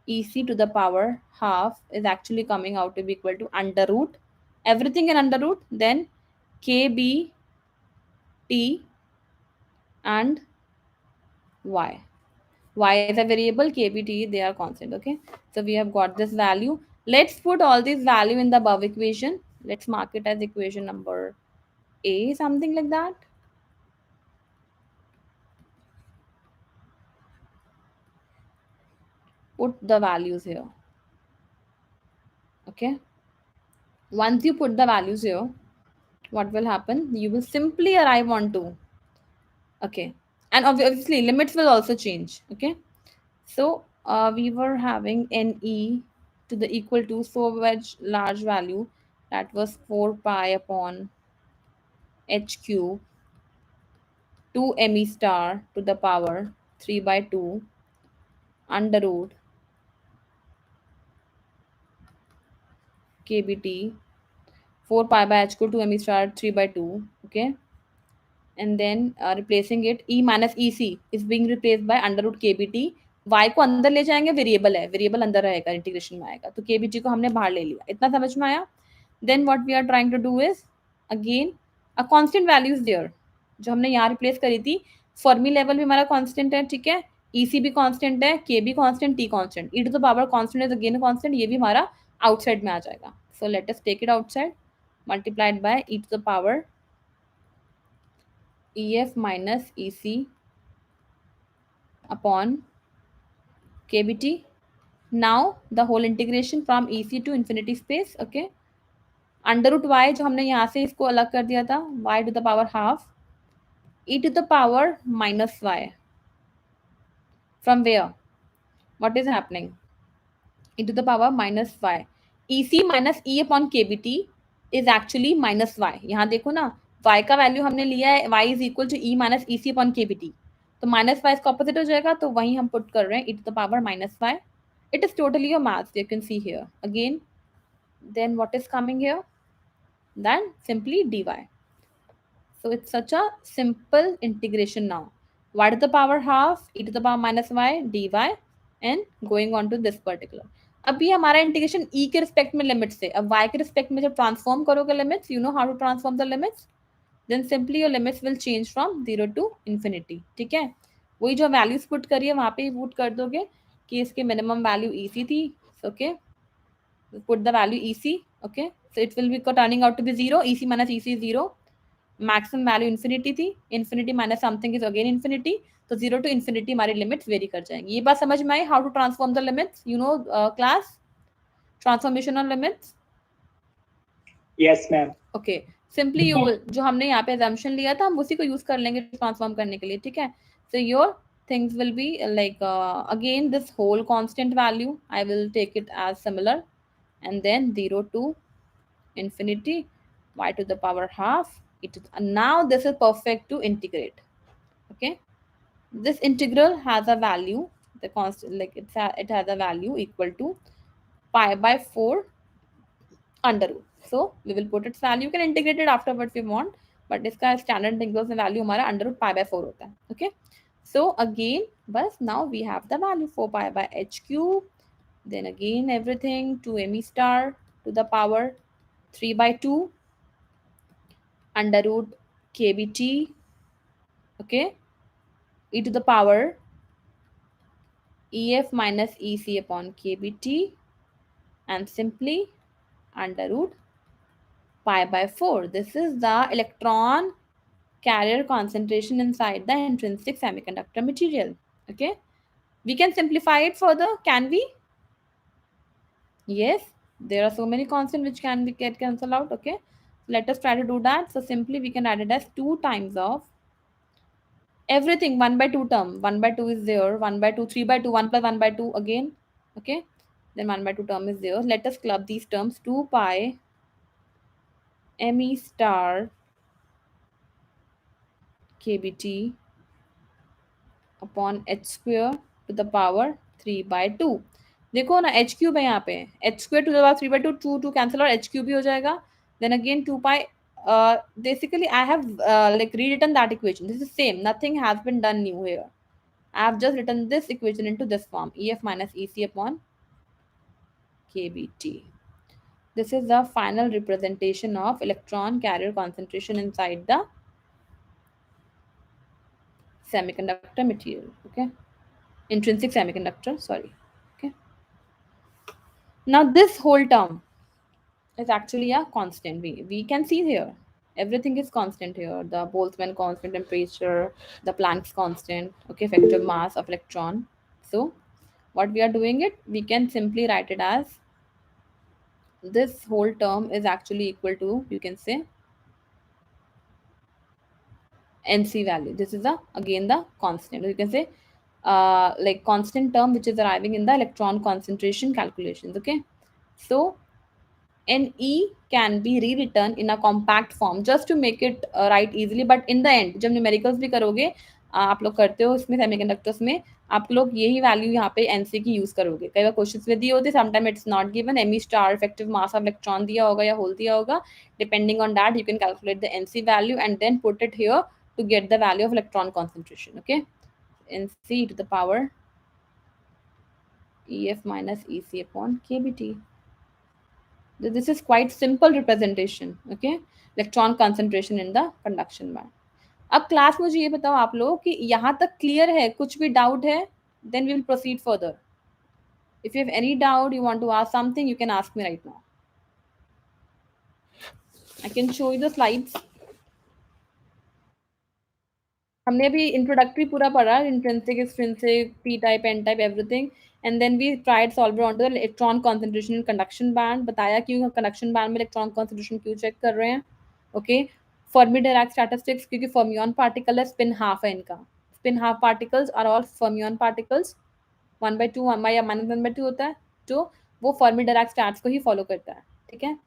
[SPEAKER 1] ec to the power half is actually coming out to be equal to under root, everything in under root, then kb t and y. Y is a variable, kbt they are constant. Okay, so we have got this value. Let's put all these value in the above equation. Let's mark it as equation number a, something like that. Put the values here. Okay, once you put the values here, what will happen, you will simply arrive on 2. Okay, and obviously limits will also change. Okay, so we were having ne to the equal to so much large value, that was 4 pi upon h cube 2 me star to the power 3 by 2 under root kbt 4 pi by h cube 2 me star 3 by 2. Okay, and then replacing it e minus ec is being replaced by under root kbt. y को अंदर ले जाएंगे, variable है, variable अंदर रहेगा, integration में आएगा, तो kbt को हमने बाहर ले लिया. इतना समझ में आया? Then what we are trying to do is again a constant value is there, जो हमने यहाँ रिप्लेस करी थी. फर्मी लेवल भी हमारा कांस्टेंट है, ठीक है, ईसी भी कांस्टेंट है, के भी constant, T constant, E to the power constant is again constant, ये भी हमारा आउटसाइड में आ जाएगा. So let us take it outside, multiplied by E to the power EF minus EC upon KBT. Now the whole integration from EC to infinity space. Okay, under root y जो हमने यहाँ से इसको अलग कर दिया था, y to the power half e to the power minus y. From where? What is happening? E to the power minus y. EC minus E upon KBT is actually minus y. यहाँ देखो ना, y का value हमने लिया है, y is equal to E minus EC upon KBT. तो minus Y इसका opposite हो जाएगा, तो वही हम पुट कर रहे हैं, e to the power minus y. It is totally your maths, you can see here. Again, then what is coming here? Then simply dy. So it's such a simple integration now. Y to the power half e to the power minus y dy and going on to this particular. अब ये हमारा integration e के respect में limit से, अब y के respect में जब ट्रांसफॉर्म करोगे limits, you know how to transform the limits, then simply your limits will change from 0 to infinity. ठीक है, वही जो वैल्यूज पुट करिए वहाँ पे पुट कर दोगे कि इसके मिनिमम वैल्यू ई सी थी. Okay, put the value E C. Okay, so it will be turning out to be 0, E C minus E C 0, maximum value infinity थी, infinity minus something is again infinity, तो 0 to infinity हमारी limits vary कर जाएंगी. ये बात समझ में आई, how to transform the limits, you know class, transformation of limits.
[SPEAKER 3] Yes ma'am.
[SPEAKER 1] Okay, simply you will, जो हमने यहाँ पे assumption लिया था हम उसी को यूज कर लेंगे ट्रांसफॉर्म करने के लिए. ठीक है, so your things will be like again this whole constant value I will take it as similar, and then 0 to infinity y to the power half e to the, and now this is perfect to integrate. Okay, this integral has a value, the constant, like it has a value equal to pi by 4 under root. So we will put its value, you can integrate it afterwards if you want, but इसका standard integral से value हमारा under root pi by 4 होता है. Okay, so again बस now we have the value 4 pi by h cube, then again everything 2 me star to the power 3 by 2 under root kbt. Okay, e to the power ef minus ec upon kbt and simply under root pi by 4. This is the electron carrier concentration inside the intrinsic semiconductor material. Okay, we can simplify it further, can we? Yes, there are so many constants which can be get cancelled out. Okay, let us try to do that. So simply we can add it as 2 times of everything, 1 by 2 term, 1 by 2 is there, 1 by 2, 3 by 2, 1 plus 1 by 2 again. Okay, then 1 by 2 term is there. Let us club these terms, 2 pi me star kbt upon H square to the power 3 by 2. देखो ना H cube है यहाँ पे, H square to the power 3 by 2, 2 2 cancel और H cube भी हो जाएगा. Then again 2 pi, basically I have like rewritten that equation. This is same, nothing has been done new here. I have just written this equation into this form, EF minus EC upon KBT. This is the final representation of electron carrier concentration inside the semiconductor material. Okay, intrinsic semiconductor, sorry. Okay, now this whole term is actually a constant. We can see here everything is constant here, the Boltzmann constant, temperature, the Planck's constant. Okay, effective mass of electron. So what we are doing it, we can simply write it as this whole term is actually equal to, you can say, NC value. This is the again the constant, you can say like constant term which is arriving in the electron concentration calculations. Okay, so and E can be rewritten in a compact form just to make it write easily. But in the end, जब numericals भी करोगे, आप लोग करते हो इसमें semiconductors में, आप लोग यही वैल्यू यहाँ पे एनसी की यूज करोगे. कई बार क्वेश्चंस में दिए होते, sometime it's not given, m star effective mass of electron दिया होगा या होल दिया होगा. Depending on that you can calculate the NC value and then put it here to get the value of electron concentration. Okay, nc to the power ef minus ec upon kbt. This is quite simple representation. Okay, electron concentration in the conduction band. अब class मुझे ये बताओ आप लोग कि यहाँ तक clear है, कुछ भी डाउट है, then we will proceed further. If you have any doubt, you want to ask something, you can ask me right now. I can show you the slides. हमने अभी इंट्रोडक्टरी पूरा पढ़ा, intrinsic, extrinsic, P type, N type, everything, and then we tried solver on to the electron concentration in conduction band. बताया क्यों conduction band में electron concentration क्यों check कर रहे हैं. ओके, फर्मी डिराक स्टैटिस्टिक्स, क्योंकि फर्मियन पार्टिकल है, spin half है इनका. Spin half particles are all fermion particles. 1/2 या -1/2 होता है, जो वो फर्मी डिराक स्टैट्स को ही फॉलो करता है. ठीक है.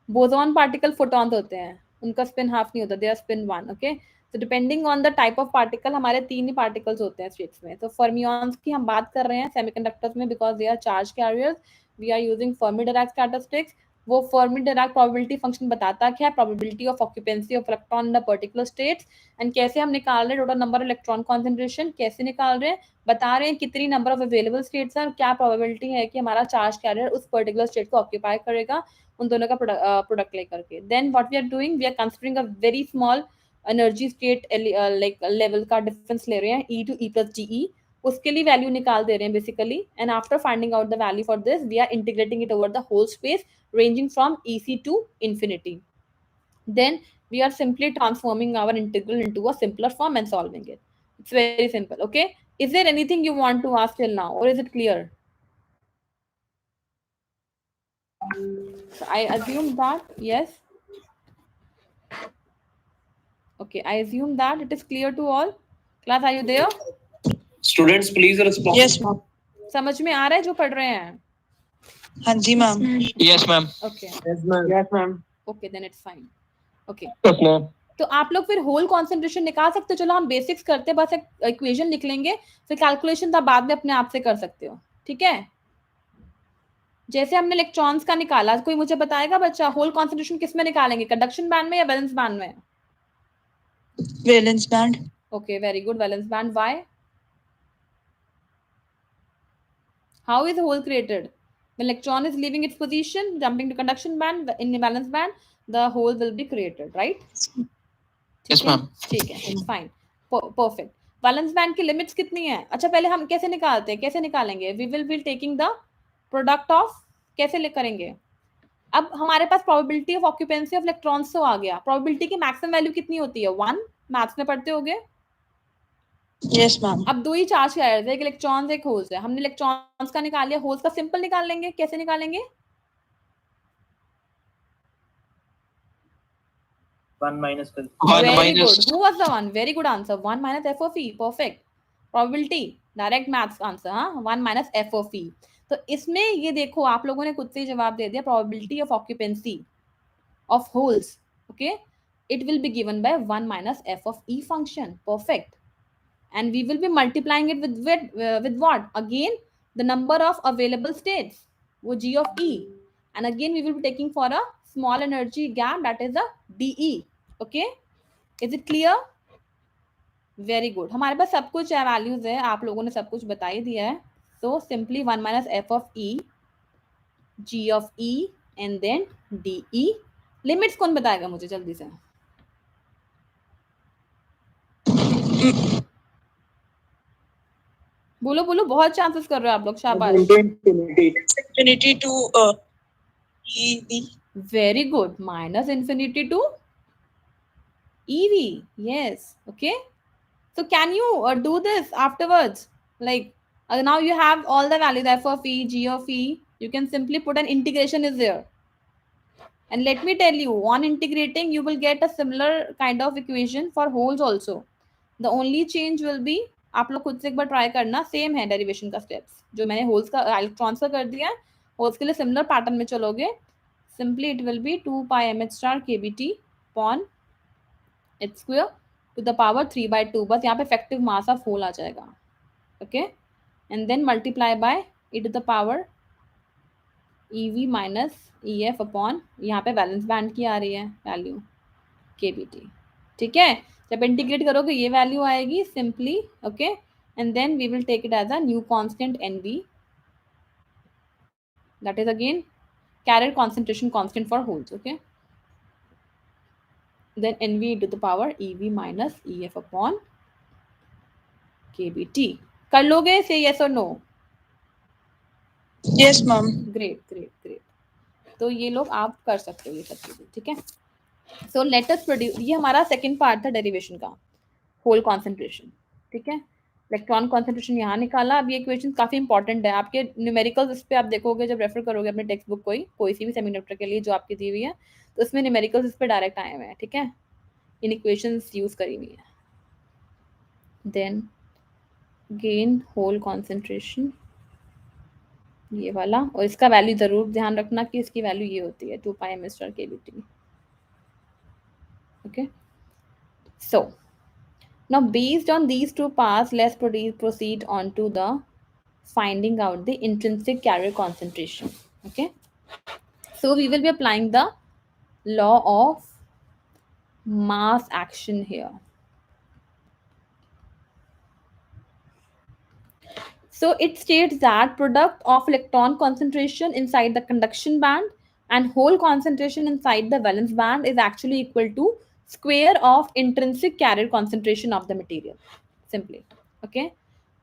[SPEAKER 1] बोसॉन पार्टिकल फोटॉन होते हैं, उनका स्पिन हाफ नहीं होता, दे आर स्पिन 1. ओके, तो depending on the type of particle, हमारे 3 ही पार्टिकल्स होते हैं स्टेट्स में. तो फर्मियंस की हम बात कर रहे हैं सेमीकंडक्टर्स में, because they are charge carriers. We are using Fermi Dirac statistics. वो फर्मी डिराक प्रोबेबिलिटी फंक्शन बताता क्या है, probability of occupancy of electron in the particular states, and कैसे हम निकाल रहे हैं total number of electron concentration, कैसे निकाल रहे हैं, बता रहे हैं कितनी नंबर ऑफ अवेलेबल स्टेट्स हैं और क्या प्रोबेबिलिटी है कि हमारा चार्ज कैरियर उस पर्टिकुलर स्टेट को ऑक्यूपाई करेगा, उन दोनों का प्रोडक्ट लेकर के. Then what we are doing, we are considering a very small energy state like level का डिफरेंस ले रहे हैं, ई टू ई प्लस जी ई, उसके लिए वैल्यू निकाल दे रहे हैं basically. And after finding out the value for this, we are integrating it over the whole space ranging from EC to infinity. Then we are simply transforming our integral into a simpler form and solving it. It's very simple. Okay, is there anything you want to ask till now, or is it clear? So I assume that yes. Okay, I assume that it is clear to all. Class, are you there?
[SPEAKER 4] Students, please respond.
[SPEAKER 5] Yes, ma'am.
[SPEAKER 1] समझ में आ रहा है जो पढ़ रहे हैं?
[SPEAKER 5] हाँ जी ma'am.
[SPEAKER 6] Yes, ma'am.
[SPEAKER 1] Okay.
[SPEAKER 3] Yes, ma'am. Yes, ma'am.
[SPEAKER 1] Okay, then it's fine. Okay.
[SPEAKER 6] Yes, ma'am.
[SPEAKER 1] तो आप लोग फिर होल कॉन्सेंट्रेशन निकाल सकते हो. चलो हम बेसिक्स करते हैं, बस एक इक्वेशन लिख लेंगे, फिर कैलकुलेशन तो बाद में अपने आप से कर सकते हो. ठीक है. जैसे हमने इलेक्ट्रॉन्स का निकाला, कोई मुझे बताएगा बच्चा होल कॉन्सेंट्रेशन किस में निकालेंगे, कंडक्शन बैंड में या वैलेंस बैंड में?
[SPEAKER 5] Valence band.
[SPEAKER 1] Okay, very good, valence band. Why? How is hole created? When electron is leaving its position, jumping to conduction band, in the valence band, the hole will be created, right?
[SPEAKER 6] Yes, ma'am.
[SPEAKER 1] ठीक है, fine, perfect. Valence band की limits कितनी है? अच्छा, पहले हम कैसे निकालते हैं, कैसे निकालेंगे? We will be taking the product of, कैसे ले करेंगे? अब हमारे पास probability of occupancy of electrons तो आ गया. प्रोबेबिलिटी की मैक्सिमम वैल्यू कितनी होती है? 1. मैथ्स में पढ़ते होगे.
[SPEAKER 5] Yes, ma'am.
[SPEAKER 1] अब 2 ही चार्ज कैरियर्स है, एक इलेक्ट्रॉन्स एक होल्स है. हमने इलेक्ट्रॉन्स का निकाल लिया, होल्स का सिंपल निकाल लेंगे. कैसे निकालेंगे?
[SPEAKER 3] 1 minus.
[SPEAKER 1] Very good. Who was the one? Very good answer. 1 minus f of e. Perfect. Probability. Direct maths answer. हाँ, 1 minus f of e. तो इसमें ये देखो, आप लोगों ने खुद से ही जवाब दे दिया. Probability of occupancy of holes. Okay. It will be given by 1 minus f of e function. Perfect. And we will be multiplying it with what? Again, the number of available states. वो g of e. And again, we will be taking for a small energy gap, that is the dE. Okay, is it clear? Very good. हमारे पास सब कुछ है, values है, आप लोगों ने सब कुछ बता ही दिया है. So simply 1 minus f of e, g of e, and then dE. Limits कौन बताएगा मुझे जल्दी से? बोलो बोलो, बहुत चांसेस कर रहे हो आप लोग, शाबाश.
[SPEAKER 5] Infinity to EV.
[SPEAKER 1] Very good. Minus infinity to EV. Yes. Okay. So can you do this afterwards? Like now you have all the values, f of e, g of e. You can simply put an integration is there. And let me tell you, on integrating, you will get a similar kind of equation for holes also. The only change will be, आप लोग खुद से एक बार try करना, same है derivation का steps जो मैंने होल्स का इलेक्ट्रॉन्स का कर दिया है. होल्स के लिए सिमिलर पैटर्न में चलोगे, Simply it will be 2 pi mh star kBt upon h square to the power 3 by 2. बस यहाँ पे effective mass of hole आ जाएगा. Okay, and then multiply by e to the power ev minus ef upon, यहाँ पे valence band की आ रही है value kBt. ठीक है, जब इंटीग्रेट करोगे ये वैल्यू आएगी सिंपली. Okay, and then we will take it as a new constant nv, that is again carrier concentration constant for holes. Okay, then nv to the power ev minus ef upon kBt. कर लोगे? say yes or no.
[SPEAKER 5] Yes, ma'am.
[SPEAKER 1] Great great great. तो ये लोग आप कर सकते हो ये सब चीजें. ठीक है, सो लेट अस प्रोड्यूस. ये हमारा सेकंड पार्ट था डेरिवेशन का, होल कॉन्सेंट्रेशन. ठीक है, इलेक्ट्रॉन कॉन्सेंट्रेशन यहाँ निकाला. अब ये इक्वेशन काफी इंपॉर्टेंट है आपके न्यूमेरिकल्स. इस पे आप देखोगे जब रेफर करोगे अपने टेक्स्ट बुक कोई सी भी सेमीकंडक्टर के लिए जो आपकी दी हुई है, तो उसमें न्यूमेरिकल्स इस पे डायरेक्ट आए हुए हैं. ठीक है, इन इक्वेशंस यूज करी हुई है. देन गेन होल कॉन्सेंट्रेशन ये वाला, और इसका वैल्यू जरूर ध्यान रखना कि इसकी वैल्यू ये होती है 2 pi M star kBt. Okay, so now based on these two paths, let's proceed on to the finding out the intrinsic carrier concentration. Okay, so we will be applying the law of mass action here. So it states that product of electron concentration inside the conduction band and hole concentration inside the valence band is actually equal to square of intrinsic carrier concentration of the material. Simply. Okay,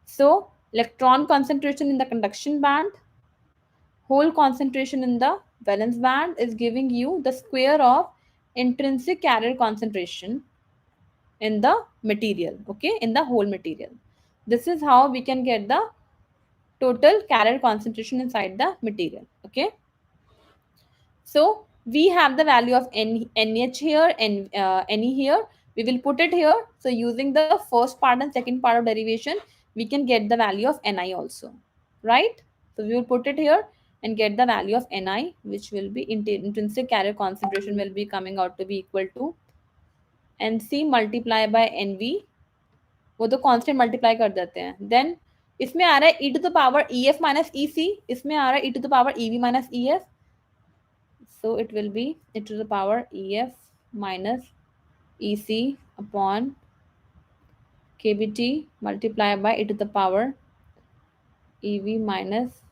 [SPEAKER 1] so electron concentration in the conduction band, hole concentration in the valence band is giving you the square of intrinsic carrier concentration in the material. Okay, in the whole material. This is how we can get the total carrier concentration inside the material. Okay, so we have the value of nh here and ne here. We will put it here. So using the first part and second part of derivation, we can get the value of ni also, right? So we will put it here and get the value of ni, which will be intrinsic carrier concentration will be coming out to be equal to nc multiply by nv. वो तो constant multiply कर देते हैं. Then इसमें आ रहा है e to the power ef minus ec, इसमें आ रहा है e to the power ev minus ef. So it will be e to the power ef minus ec upon kBt multiplied by e to the power ev minus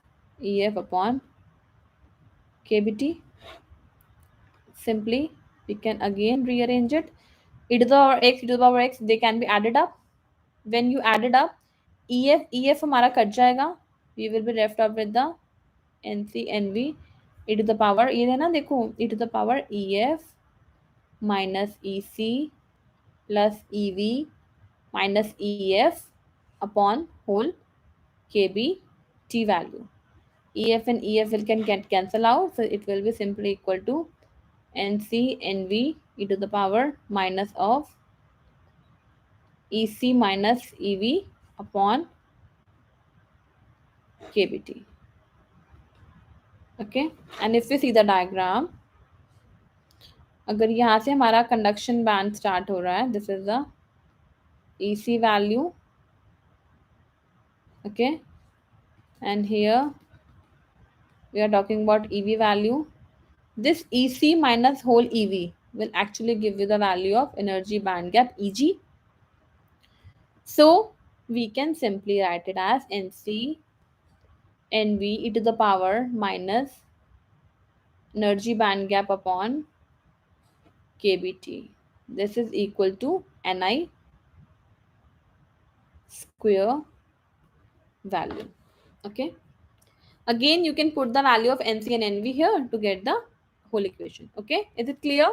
[SPEAKER 1] ef upon kBt. Simply we can again rearrange it. E to the power x, e to the power x, they can be added up. When you add it up, ef हमारा cut जाएगा. We will be left up with the nc nv e to the power, ये है ना देखो, e to the power ef minus ec plus ev minus ef upon whole kb t value. ef and ef will can get cancel out, so it will be simply equal to nc nv e to the power minus of ec minus ev upon kBt. Okay, and if we see the diagram, अगर यहाँ से हमारा conduction band start हो रहा है, this is the EC value. Okay, and here we are talking about EV value. This EC minus whole EV will actually give you the value of energy band gap EG. So we can simply write it as NC NV e to the power minus energy band gap upon kBt. This is equal to Ni square value. Okay, again you can put the value of NC and NV here to get the whole equation. Okay, is it clear?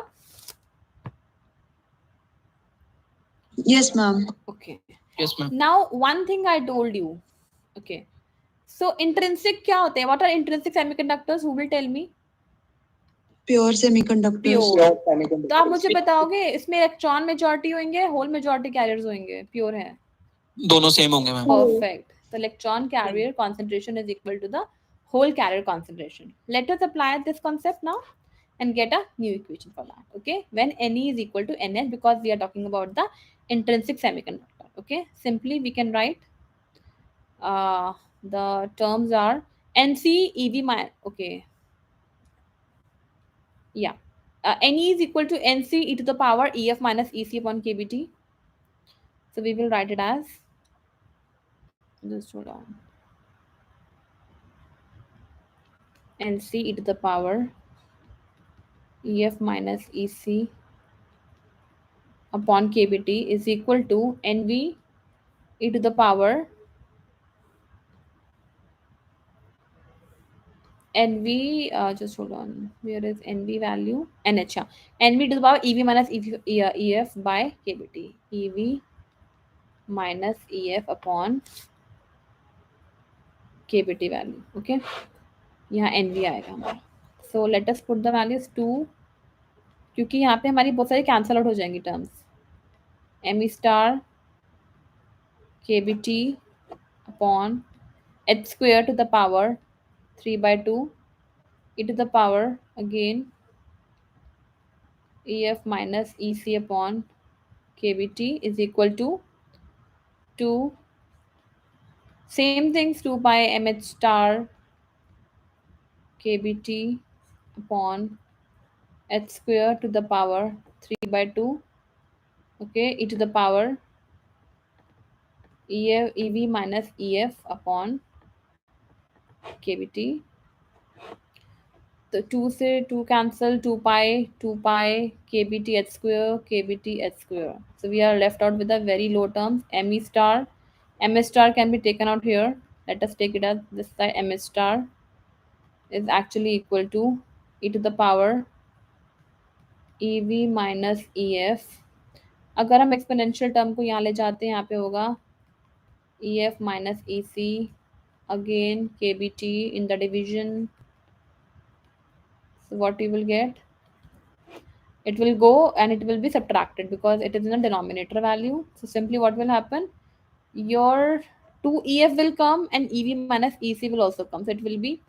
[SPEAKER 5] Yes, ma'am.
[SPEAKER 1] Okay,
[SPEAKER 6] Yes, ma'am.
[SPEAKER 1] now one thing I told you. Okay, so intrinsic क्या होते हैं? What are intrinsic semiconductors? Who will tell me?
[SPEAKER 5] Pure semiconductors.
[SPEAKER 1] Pure. तो आप मुझे बताओगे इसमें electron majority होंगे, whole majority carriers होंगे? प्योर है,
[SPEAKER 6] दोनों सेम होंगे ma'am.
[SPEAKER 1] perfect. The electron carrier concentration is equal to the whole carrier concentration. Let us apply this concept now. and get a new equation for that. Okay, when Ne is equal to Nh, because we are talking about the intrinsic semiconductor. Okay, simply we can write the terms are Nc Ev minus, okay, yeah, Ne is equal to Nc e to the power Ef minus Ec upon kBt. So we will write it as, just hold on, Nc e to the power Ef minus Ec upon kBt is equal to Nv e to the power Nv, just hold on, where is Nv value? Nh, yeah. Nv to the power Ev minus Ef by kBt. Ev minus Ef upon kBt value. Okay, यहाँ Nv आएगा हमारा. So let us put the values 2, क्योंकि यहाँ पे हमारी बहुत सारी cancel out हो जाएंगी terms. Me star kBt upon h square to the power 3 by 2 e to the power again Ef minus Ec upon kBt is equal to 2, same things, 2 pi mh star kBt upon h square to the power 3 by 2, okay, e to the power Ev minus Ef upon kBt. तो 2 से 2 cancel, 2 pi kBt h square kBt h square. So we are left out with a very low terms. Me star, ms star can be taken out here. Let us take it as this side. Ms star is actually equal to e to the power Ev minus Ef. अगर हम exponential term को यहाँ ले जाते हैं, यहाँ पे होगा Ef minus Ec again kBt in the division. So what you will get, it will go and it will be subtracted because it is in the denominator value. So simply what will happen, your 2 Ef will come and Ev minus Ec will also come. So it will be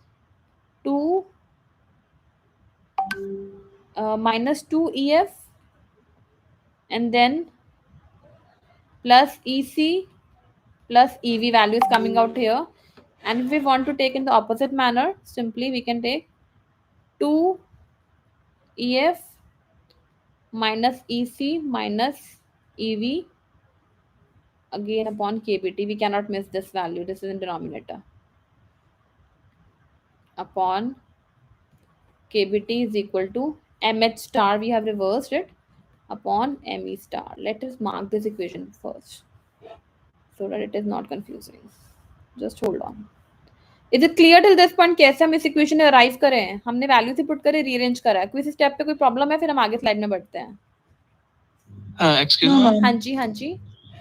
[SPEAKER 1] 2 minus 2 Ef and then plus Ec plus Ev value is coming out here. And if we want to take in the opposite manner, simply we can take 2 Ef minus Ec minus Ev again upon kBt. We cannot miss this value. This is in denominator. Upon kBt is equal to mh star. We have reversed it upon me star. Let us mark this equation first so that it is not confusing. Just hold on. Is it clear till this point कैसे हम इस equation में arrive करें? हमने value से put करे rearrange करा है. कोई स्टेप पे कोई प्रॉब्लम है? फिर हम आगे स्लाइड में बढ़ते हैं.
[SPEAKER 6] Excuse
[SPEAKER 5] No,
[SPEAKER 6] ma'am.
[SPEAKER 5] ma'am.
[SPEAKER 1] हाँ जी, हाँ जी.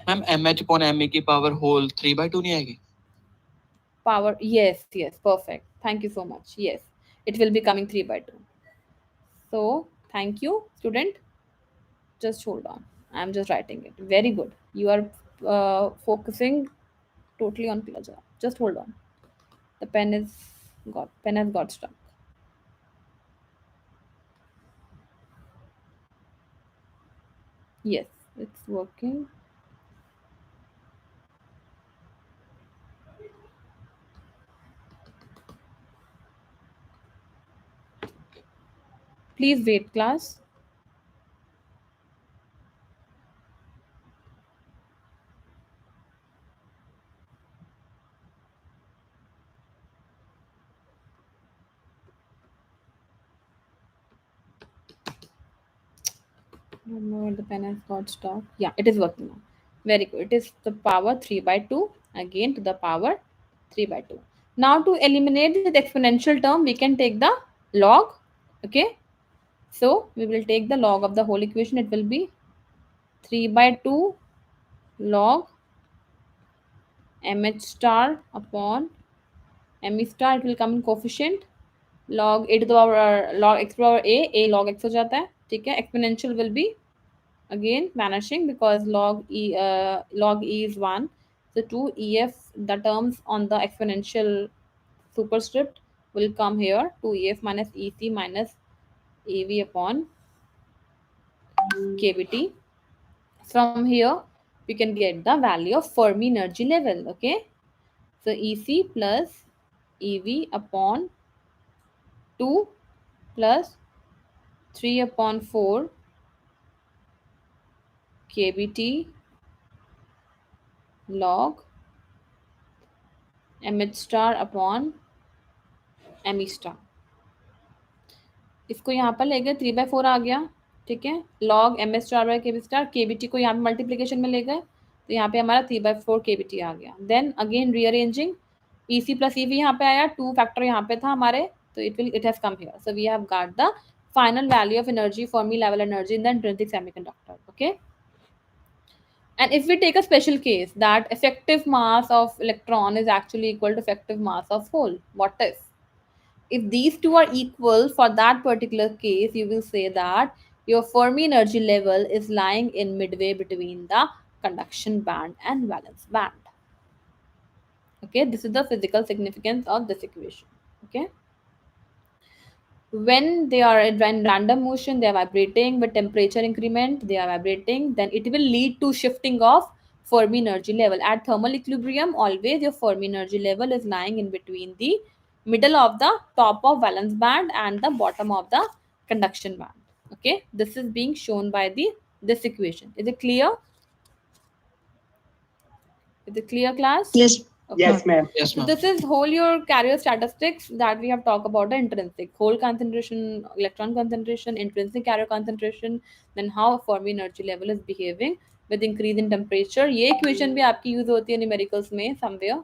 [SPEAKER 6] मैम mh upon me की पावर होल 3/2 नहीं आएगी?
[SPEAKER 1] Power, yes, yes, perfect. Thank you so much. Yes, it will be coming 3 by 2. So thank you, student. Just hold on, I'm just writing it. Very good, you are focusing totally on pleasure. Just hold on, the pen has got stuck. Yes, it's working. Please wait, class. I don't know where the pen has got stuck. Yeah, it is working now. Very good. It is the power 3 by 2 again to the power 3 by 2. Now to eliminate the exponential term, we can take the log. Okay. So we will take the log of the whole equation. It will be 3 by 2 log mh star upon me star. It will come in coefficient log a to the power log x to the power a log x हो जाता है. ठीक है. Exponential will be again vanishing because log e is 1. So 2 ef, the terms on the exponential superscript will come here. 2 ef minus ec minus EV upon kBT. From here we can get the value of Fermi energy level. Okay, so EC plus EV upon 2 plus 3 upon 4 kBT log mh star upon me star. इसको यहाँ पर ले गए 3/4 आ गया, ठीक है, log M S star by K B star, K B T को यहाँ पे मल्टीप्लीकेशन में ले गए तो यहाँ पे हमारा 3/4 के बी टी आ गया. देन अगेन रीअरेंजिंग, ई सी प्लस ई वी यहाँ पे आया, 2 फैक्टर यहाँ पे था हमारे, तो it has come here. So we have got the final value of energy, Fermi level energy in the intrinsic semiconductor. Okay, and if we take a special case that effective mass of electron is actually equal to effective mass of hole, what if these two are equal? For that particular case, you will say that your Fermi energy level is lying in midway between the conduction band and valence band. Okay, this is the physical significance of this equation. Okay, when they are in random motion, they are vibrating. With temperature increment, they are vibrating, then it will lead to shifting of Fermi energy level. At thermal equilibrium, always your Fermi energy level is lying in between the middle of the top of valence band and the bottom of the conduction band. Okay, this is being shown by the this equation. Is it clear? Is it clear, class?
[SPEAKER 5] Yes.
[SPEAKER 1] Okay.
[SPEAKER 3] Yes, ma'am.
[SPEAKER 6] Yes,
[SPEAKER 1] So
[SPEAKER 6] ma'am.
[SPEAKER 1] this is whole your carrier statistics that we have talked about, the intrinsic hole concentration, electron concentration, intrinsic carrier concentration, then how Fermi energy level is behaving with increase in temperature. ये equation भी आपकी use होती है numericals में somewhere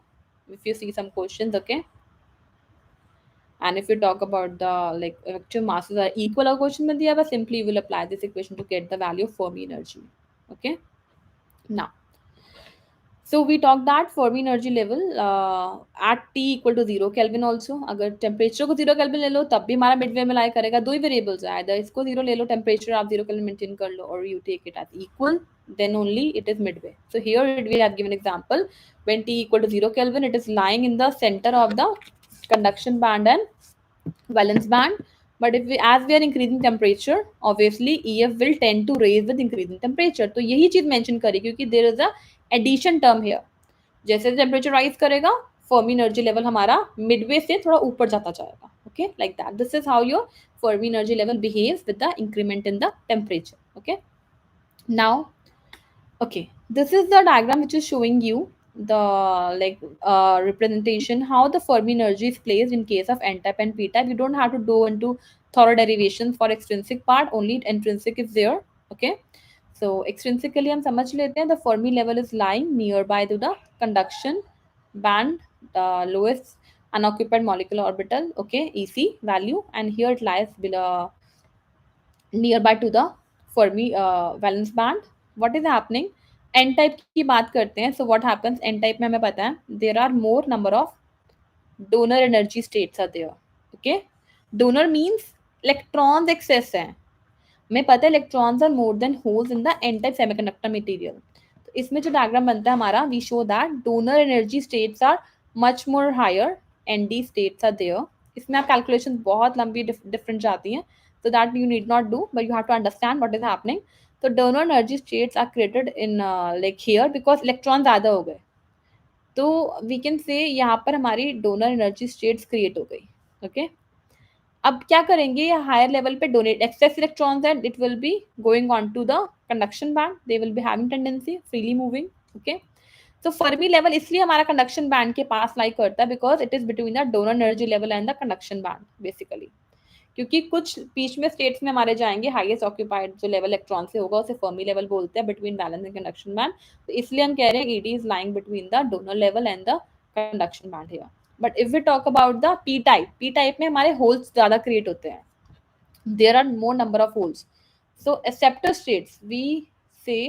[SPEAKER 1] if you see some questions. Okay, and if you talk about the like effective masses are equal or question में दिया हुआ, simply you will apply this equation to get the value of Fermi energy. Okay, now so we talked that Fermi energy level at T equal to 0 Kelvin also. अगर temperature को 0 Kelvin ले लो तब भी हमारा midway में lie करेगा. दो ही variables है, either इसको 0 ले लो, temperature आप 0 Kelvin maintain कर लो, or you take it as equal, then only it is midway. So here we have given example when T equal to 0 Kelvin, it is lying in the center of the conduction band and valence band. But if we as we are increasing temperature, obviously EF will tend to raise with increasing temperature. तो यही चीज mention करी क्योंकि there is a addition term here. जैसे temperature rise करेगा Fermi energy level हमारा Midway से थोड़ा ऊपर जाता जाएगा. Okay, like that. This is how your Fermi energy level behaves with the increment in the temperature. Okay, now okay, this is the diagram which is showing you the like representation how the Fermi energy is placed in case of n type and p type. You don't have to go into thorough derivations for extrinsic part, only intrinsic is there. Okay, so extrinsically हम समझ लेते हैं the Fermi level is lying nearby to the conduction band, the lowest unoccupied molecular orbital. Okay, EC value, and here it lies below nearby to the Fermi valence band. What is happening? N type की बात करते हैं. So what happens? N type में हमें पता है there are more number of donor energy states are there. Okay, donor means electrons excess है. हमें पता है electrons are more than holes in the N type semiconductor material. तो इसमें जो डायग्राम बनता है हमारा, we show that donor energy states are much more higher, ND states are there. इसमें आप कैलकुलेशन बहुत लंबी डिफरेंट जाती हैं, so that you need not do, but you have to understand what is happening. So donor energy states are created in like here because electrons ज़्यादा हो गए, तो we can say यहाँ पर हमारी donor energy states create हो गई. Okay, अब क्या करेंगे, हायर लेवल पे donate excess electrons and it will be going on to the conduction band, they will be having tendency freely moving. Okay, तो फर्मी लेवल इसलिए हमारा कंडक्शन बैंड के पास लाई करता है because it is between the donor energy level and the conduction band basically. क्योंकि कुछ बीच में स्टेट्स में हमारे जाएंगे, हाईएस्ट ऑक्यूपाइड जो लेवल इलेक्ट्रॉन से होगा उसे फर्मी लेवल बोलते हैं between valence and conduction band. तो इसलिए हम कह रहे हैं ED is lying between the donor level and the conduction band here. But if we talk about the P type में हमारे होल्स ज्यादा क्रिएट होते हैं, there are more number of holes. So acceptor states, we say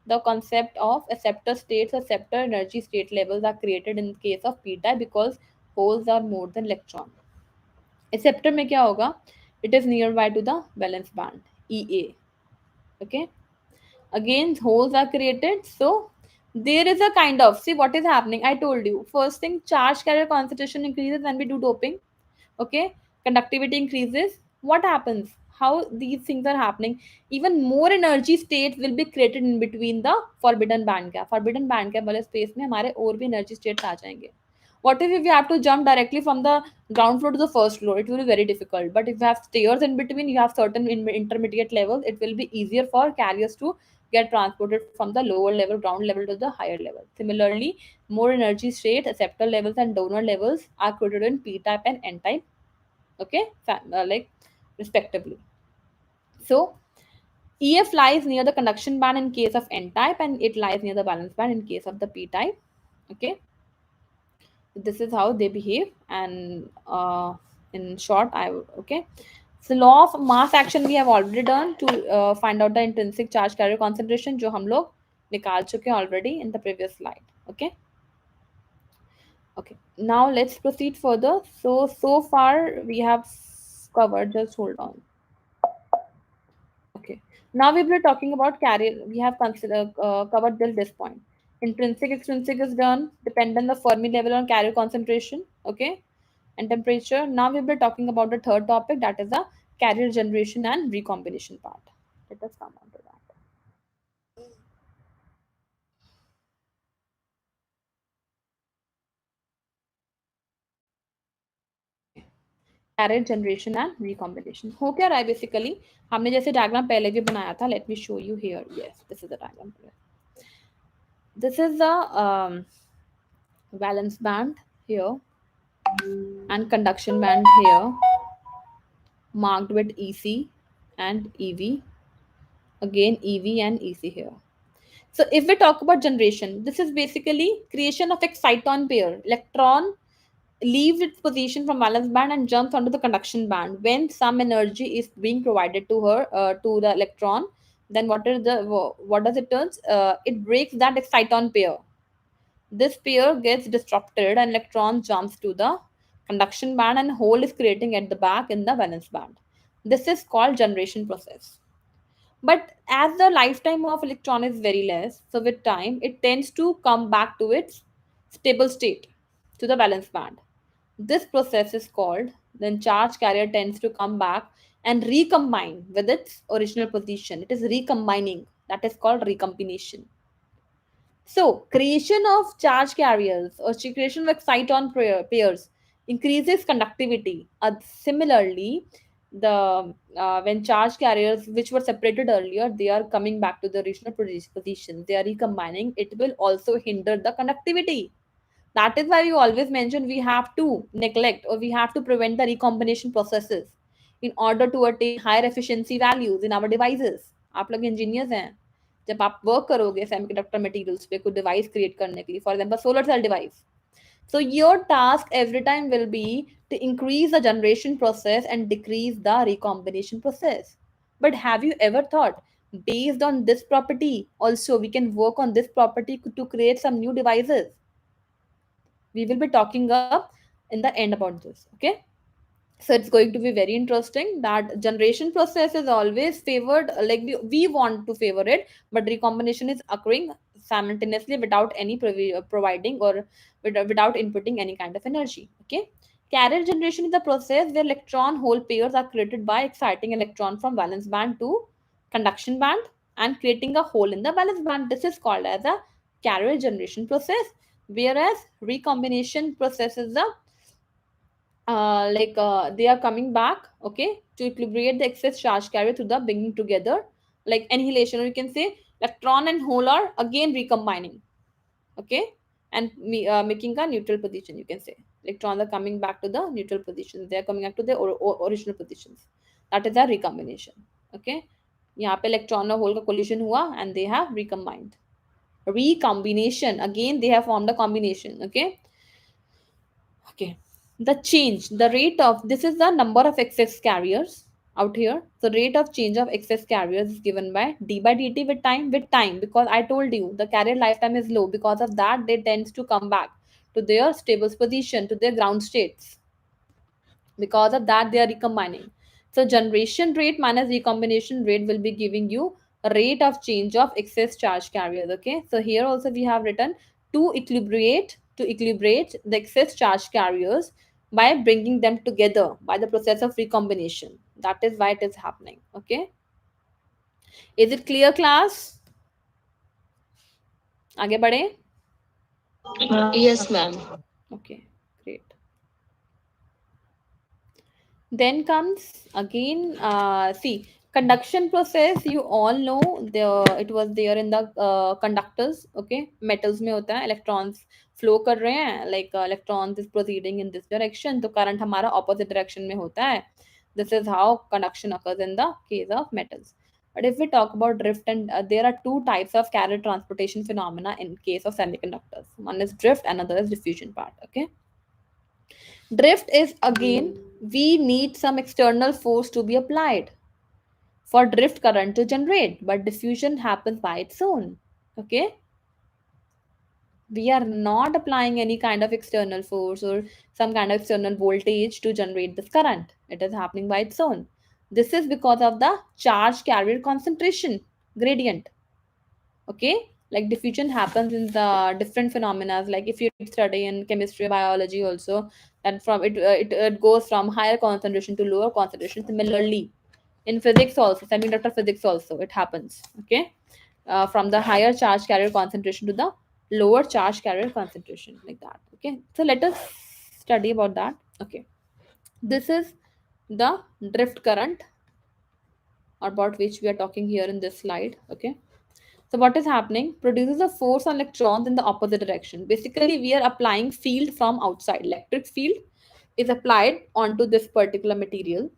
[SPEAKER 1] the concept of acceptor states, acceptor energy state levels are created in case of p type because holes are more than electron. Acceptor में क्या होगा, it is nearby to the valence band, EA. Okay, again holes are created, so there is a kind of, see what is happening, I told you first thing, charge carrier concentration increases when we do doping. Okay, conductivity increases, what happens, how these things are happening. Even more energy states will be created in between the forbidden band gap. Forbidden band gap वाले space में हमारे और भी energy states आ जाएंगे. What if we have to jump directly from the ground floor to the first floor? It will be very difficult. But if you have stairs in between, you have certain intermediate levels, it will be easier for carriers to get transported from the lower level, ground level, to the higher level. Similarly, more energy states, acceptor levels and donor levels are created in p type and n type. Okay, like respectively. So EF lies near the conduction band in case of n type, and it lies near the valence band in case of the p type. Okay, this is how they behave. And in short, okay. So law of mass action we have already done to find out the intrinsic charge carrier concentration, जो हम लोग निकाल चुके हैं already in the previous slide. Okay. Okay, now let's proceed further. So far we have covered, just hold on. Okay, now we will be talking about carrier. We have covered till this point. Intrinsic, extrinsic is done, depend on the Fermi level on carrier concentration, okay, and temperature. Now we will be talking about the third topic, that is the carrier generation and recombination part. Let us come on to that. Carrier generation and recombination हो क्या रहा है basically. हमने जैसे diagram पहले भी बनाया था. Let me show you here. Yes, this is the diagram. This is the valence band here and conduction band here, marked with EC and EV, again EV and EC here. So if we talk about generation, this is basically creation of exciton pair. Electron leaves its position from valence band and jumps onto the conduction band. When some energy is being provided to her, to the electron, then what does it does? It breaks that exciton pair. This pair gets disrupted and electron jumps to the conduction band and hole is creating at the back in the valence band. This is called generation process. But as the lifetime of electron is very less, so with time it tends to come back to its stable state, to the valence band. This process is called, then charge carrier tends to come back and recombine with its original position. It is recombining. That is called recombination. So, creation of charge carriers or creation of exciton pairs increases conductivity. Similarly, the when charge carriers which were separated earlier, they are coming back to the original position. They are recombining. It will also hinder the conductivity. That is why we always mention we have to neglect or we have to prevent the recombination processes in order to attain higher efficiency values in our devices. आप लोग engineers हैं. जब आप work करोगे semiconductor materials पे कोई device create करने के लिए, for example solar cell device, so your task every time will be to increase the generation process and decrease the recombination process. But have you ever thought, based on this property also we can work on this property to create some new devices? We will be talking up in the end about this. Okay, so it's going to be very interesting that generation process is always favored, like we want to favor it, but recombination is occurring simultaneously without any providing or without inputting any kind of energy. Okay, carrier generation is the process where electron hole pairs are created by exciting electron from valence band to conduction band and creating a hole in the valence band. This is called as a carrier generation process, whereas recombination process is the they are coming back, okay, to equilibrate the excess charge carrier to the bringing together, like annihilation, or you can say electron and hole are again recombining, okay, and making a neutral position. You can say electrons are coming back to the neutral positions. They are coming back to their original positions. That is a recombination. Okay, यहाँ पे electron और hole का collision हुआ and they have recombined. Recombination, again they have formed a combination. Okay. Okay. The change, the rate of, this is the number of excess carriers out here. The rate of change of excess carriers is given by d by dt with time, because I told you the carrier lifetime is low. Because of that, they tends to come back to their stable position, to their ground states. Because of that, they are recombining. So generation rate minus recombination rate will be giving you a rate of change of excess charge carriers. Okay, so here also we have written to equilibrate the excess charge carriers by bringing them together by the process of recombination. That is why it is happening. Okay, is it clear, class? आगे बढ़े.
[SPEAKER 5] Yes, ma'am.
[SPEAKER 1] Okay, great. Then comes again, see, conduction process, you all know, it was there in the conductors. Okay, metals में होता है, electrons flow कर रहे हैं, like electrons is proceeding in this direction, तो current हमारा opposite direction में होता है. This is how conduction occurs in the case of metals. But if we talk about drift, and there are two types of carrier transportation phenomena in case of semiconductors. One is drift, another is diffusion part. Okay, drift is again, we need some external force to be applied for drift current to generate, but diffusion happens by its own. Okay, we are not applying any kind of external force or some kind of external voltage to generate this current. It is happening by its own. This is because of the charge carrier concentration gradient. Okay, like diffusion happens in the different phenomena, like if you study in chemistry or biology also, and from it goes from higher concentration to lower concentration. Similarly in physics also, semiconductor physics also, it happens. Okay, from the higher charge carrier concentration to the lower charge carrier concentration, like that. Okay, so let us study about that. Okay, this is the drift current about which we are talking here in this slide. Okay, so what is happening? Produces a force on electrons in the opposite direction. Basically, we are applying field from outside. Electric field is applied onto this particular material,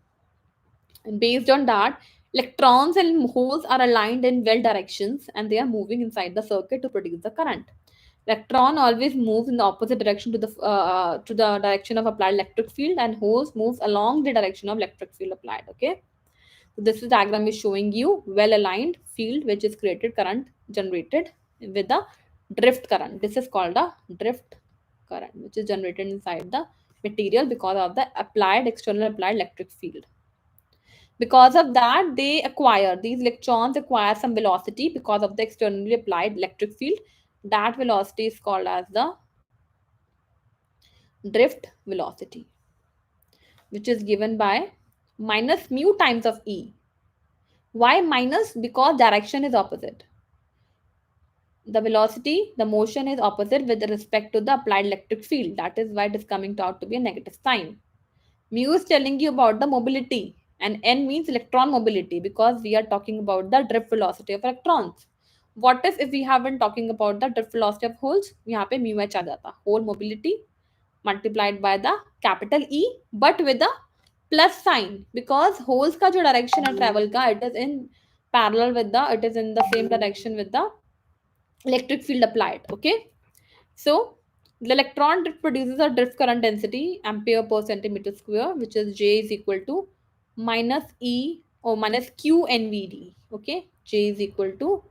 [SPEAKER 1] and based on that, electrons and holes are aligned in well directions, and they are moving inside the circuit to produce the current. Electron always moves in the opposite direction to the direction of applied electric field, and holes moves along the direction of electric field applied. Okay, so this is diagram is showing you well aligned field which is created, current generated with the drift current. This is called a drift current, which is generated inside the material because of the applied external applied electric field. Because of that, they acquire, these electrons acquire some velocity because of the externally applied electric field. That velocity is called as the drift velocity, which is given by minus mu times of E. Why minus? Because direction is opposite. The velocity, the motion is opposite with respect to the applied electric field. That is why it is coming out to be a negative sign. Mu is telling you about the mobility, and n means electron mobility, because we are talking about the drift velocity of electrons. What if we have been talking about the drift velocity of holes? यहाँ पे mu h आ जाता, hole mobility multiplied by the capital E, but with a plus sign, because holes का जो direction है travel का, it is in parallel with the, it is in the same direction with the electric field applied. Okay, so the electron drift produces a drift current density ampere per centimeter square, which is J is equal to minus E or minus Q NVD. Okay, J is equal to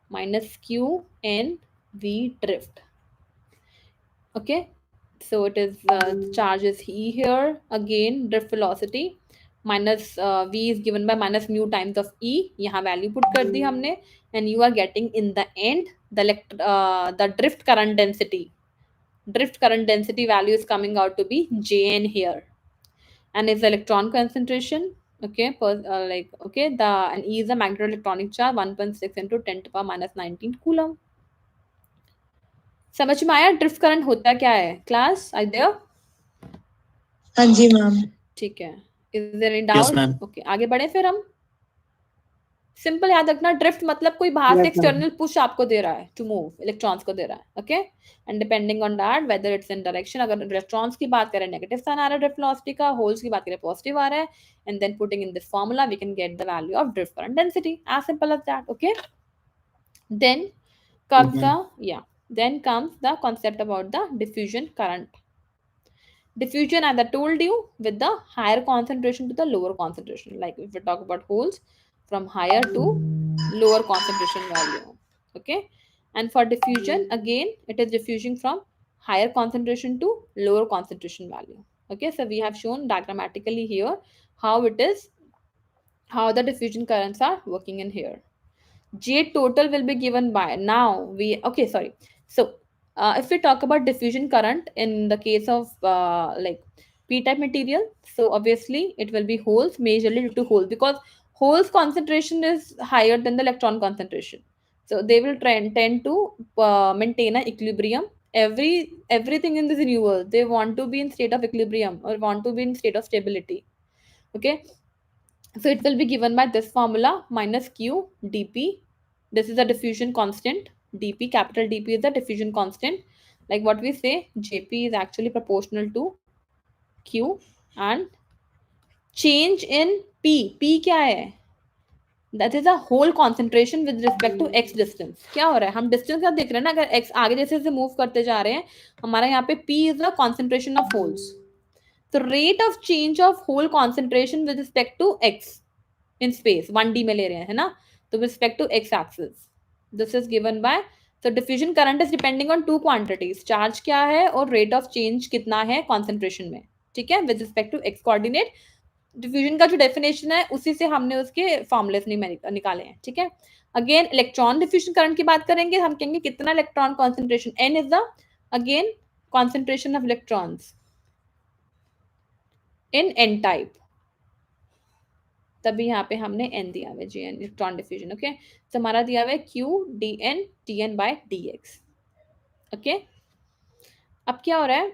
[SPEAKER 1] minus Q NV drift. Okay, so it is the charge is E here, again drift velocity minus V is given by minus mu times of E. यहाँ value put कर दी हमने, and you are getting in the end the drift current density. Drift current density value is coming out to be Jn here, and is the electron concentration. Okay, okay, the, and E is the magnetic electronic charge 1.6 into 10 to the power minus 19 coulomb. समझ में आया drift current होता क्या है class? I there?
[SPEAKER 5] हाँ जी ma'am.
[SPEAKER 1] ठीक है. Is there any
[SPEAKER 6] Yes,
[SPEAKER 1] doubt?
[SPEAKER 6] ma'am.
[SPEAKER 1] Okay, आगे बढ़े फिर हम. सिंपल याद रखना, ड्रिफ्ट मतलब कोई बाहर से
[SPEAKER 3] Yes, ma'am.
[SPEAKER 1] एक्सटर्नल पुश आपको दे रहा है टू मूव, इलेक्ट्रॉन्स को दे रहा है. Okay, and depending on that whether it's in direction, अगर इलेक्ट्रॉन्स की बात करें नेगेटिव साइन आ रहा है ड्रिफ्ट वेलोसिटी का, होल्स की बात करें पॉजिटिव आ रहा है, and then putting in this formula we can get the value of drift current density, as simple as that. Okay, then comes the, yeah, then comes the concept about the diffusion current. Diffusion, as I told you, with the higher concentration to the lower concentration, like if we talk about holes, from higher to lower concentration value. Okay, and for diffusion again, it is diffusing from higher concentration to lower concentration value. Okay, so we have shown diagrammatically here how it is, how the diffusion currents are working in here. J total will be given by, now we, okay, sorry. So if we talk about diffusion current in the case of like P-type material. So obviously it will be holes, majorly due to holes, because holes concentration is higher than the electron concentration. So they will tend to maintain an equilibrium. Everything in this universe, they want to be in state of equilibrium or want to be in state of stability. Okay, so it will be given by this formula, minus q dp. This is a diffusion constant. Dp, capital Dp, is the diffusion constant. Like what we say, Jp is actually proportional to q, and change in p क्या है? That is a whole concentration with respect to x distance. क्या हो रहा है? हम distance क्या देख रहे हैं ना, अगर x आगे जैसे जैसे move करते जा रहे हैं, हमारा यहाँ पे p is the concentration of holes. So rate of change of hole concentration with respect to x in space 1D में ले रहे हैं, है ना? तो with respect to x axis, this is given by, so diffusion current is depending on two quantities, charge क्या है और rate of change कितना है concentration में, ठीक है, with respect to x coordinate. Diffusion का जो डेफिनेशन है उसी से हमने उसके फॉर्मुलेस निकाले हैं, ठीक है. अगेन इलेक्ट्रॉन डिफ्यूजन करंट की बात करेंगे, हम कहेंगे कितना electron concentration, N is the again concentration of electrons in N type. तभी यहाँ पे हमने एन दिया हुआ है, G N electron diffusion. Okay, तो हमारा दिया हुआ है Q D N T N by D X. Okay, अब क्या हो रहा है,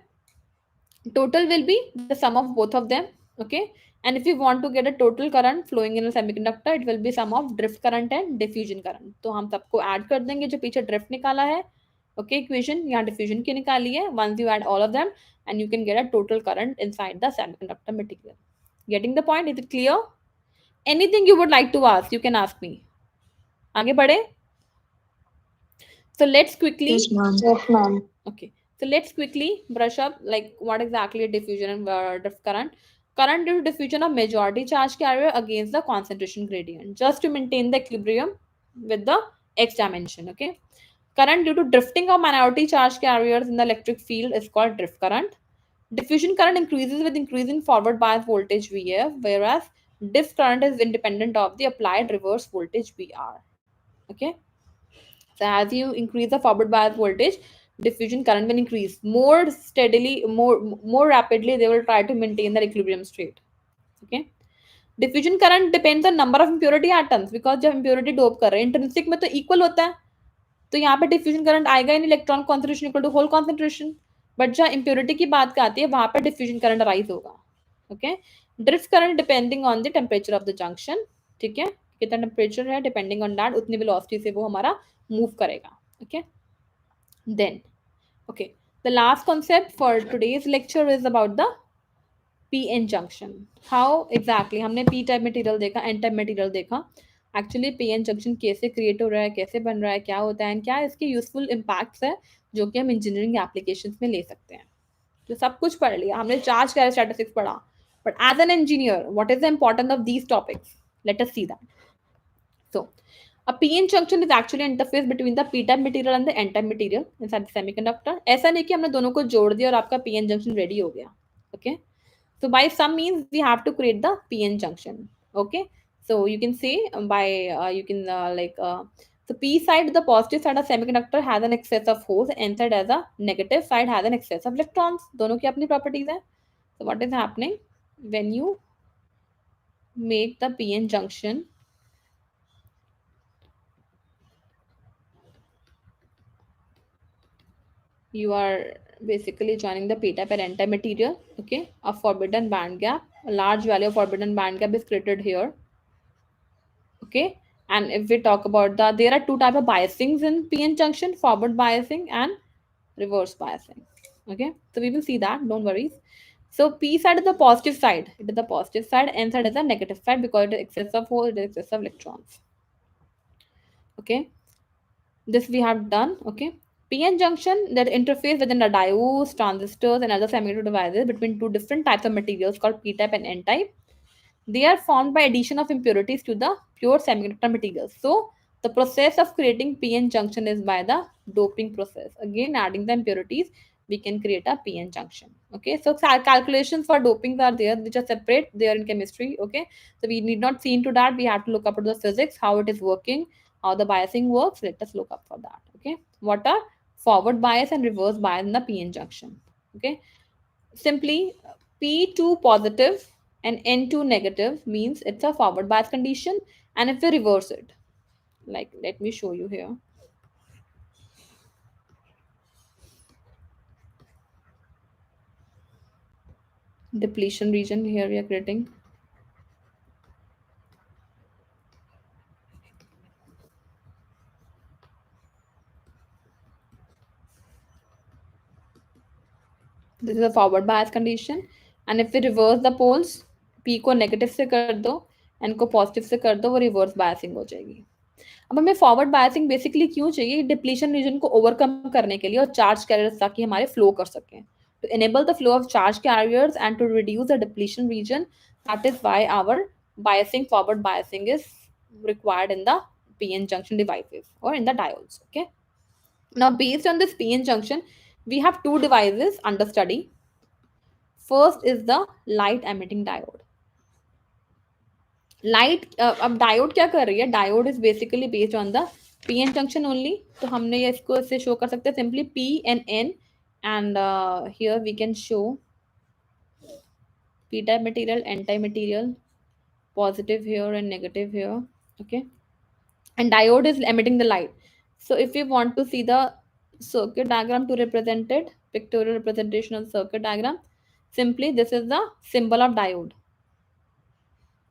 [SPEAKER 1] total will be the sum of both of them. Okay, and if you want to get a total current flowing in a semiconductor, it will be sum of drift current and diffusion current. तो हम सबको add कर देंगे जो पीछे drift निकाला है. Okay, equation यहाँ diffusion की निकाली है. Once you add all of them, and you can get a total current inside the semiconductor material. Getting the point? Is it clear? Anything you would like to ask, you can ask me. आगे बढ़े. So let's quickly.
[SPEAKER 5] Yes, ma'am.
[SPEAKER 3] Yes, ma'am.
[SPEAKER 1] Okay, so let's quickly brush up like what exactly a diffusion and drift current. Current due to diffusion of majority charge carrier against the concentration gradient, just to maintain the equilibrium with the x dimension. Okay, current due to drifting of minority charge carriers in the electric field is called drift current. Diffusion current increases with increasing forward bias voltage VF, whereas drift current is independent of the applied reverse voltage VR. Okay, so as you increase the forward bias voltage, diffusion current will increase more steadily, more rapidly. They will try to maintain the equilibrium state. Okay, diffusion current depends on number of impurity atoms, because जब impurity dope कर रहे हैं intrinsic में तो equal होता है, तो यहाँ पे diffusion current आएगा इन electron concentration equal to hole concentration. But जहाँ impurity की बात आती है वहां पे diffusion current rise होगा. Okay, drift current depending on the temperature of the junction. ठीक है, कितना टेम्परेचर है डिपेंडिंग ऑन दैट उतनी वेलोसिटी से वो हमारा मूव करेगा. Okay, then okay, the last concept for today's lecture is about the p-n junction. How exactly, हमने p type material देखा, n type material देखा. एक्चुअली p-n junction कैसे क्रिएट हो रहा है, कैसे बन रहा है, क्या होता है, एंड क्या इसके यूजफुल इम्पैक्ट्स है जो कि हम इंजीनियरिंग एप्लीकेशंस में ले सकते हैं. तो सब कुछ पढ़ लिया हमने, चार्ज कैरेक्टरिस्टिक्स पढ़ा, but as an engineer what is the importance of these topics, let us see that. So a p-n junction is actually an interface between the p-type material and the n-type material inside the semiconductor. ऐसा नहीं कि हमने दोनों को जोड़ दिया और आपका p-n junction ready हो गया. Okay, so by some means we have to create the p-n junction. Okay, so you can say by you can so p side, the positive side of semiconductor has an excess of holes, n side as a negative side has an excess of electrons. दोनों की अपनी properties है. So what is happening when you make the p-n junction? You are basically joining the p-type and n-type material. Okay, a forbidden band gap, a large value of forbidden band gap is created here. Okay, and if we talk about there are two type of biasings in p-n junction, forward biasing and reverse biasing. Okay, so we will see that, don't worry. So p side is the positive side, it is the positive side, n side is the negative side, because it is excess of hole, it is excess of electrons. Okay, this we have done. Okay, p-n junction that interface within the diodes, transistors, and other semiconductor devices between two different types of materials called p-type and n-type. They are formed by addition of impurities to the pure semiconductor materials. So the process of creating p-n junction is by the doping process. Again, adding the impurities, we can create a p-n junction. Okay, so calculations for dopings are there, which are separate. They are in chemistry. Okay, so we need not see into that. We have to look up at the physics, how it is working, how the biasing works. Let us look up for that. Okay, what are forward bias and reverse bias in the p-n junction? Okay, simply P2 positive and N2 negative means it's a forward bias condition. And if we reverse it, like let me show you here. Depletion region here we are creating. This is a forward bias condition. And if we reverse the poles, P को negative से कर दो, N को positive से कर दो, वो reverse biasing हो जाएगी. अब हमें फॉरवर्ड बायसिंग बेसिकली क्यों चाहिए? डिप्लीशन रीजन को ओवरकम करने के लिए और चार्ज कैरियर्स ताकि हमारे फ्लो कर सकें. To enable the flow of charge carriers and to reduce the depletion region, that is why our biasing, forward biasing is required in the PN junction devices or in the diodes. Okay. Now, based on this PN junction, we have two devices under study. First is the light emitting diode. Light अब diode क्या कर रही है? Diode is basically based on the P N junction only. तो हमने ये इसको इससे शो कर सकते हैं simply P N N. And here we can show p type material, n type material, positive here and negative here. Okay, and diode is emitting the light. So if we want to see the circuit diagram to represent it, pictorial representation of circuit diagram, simply this is the symbol of diode.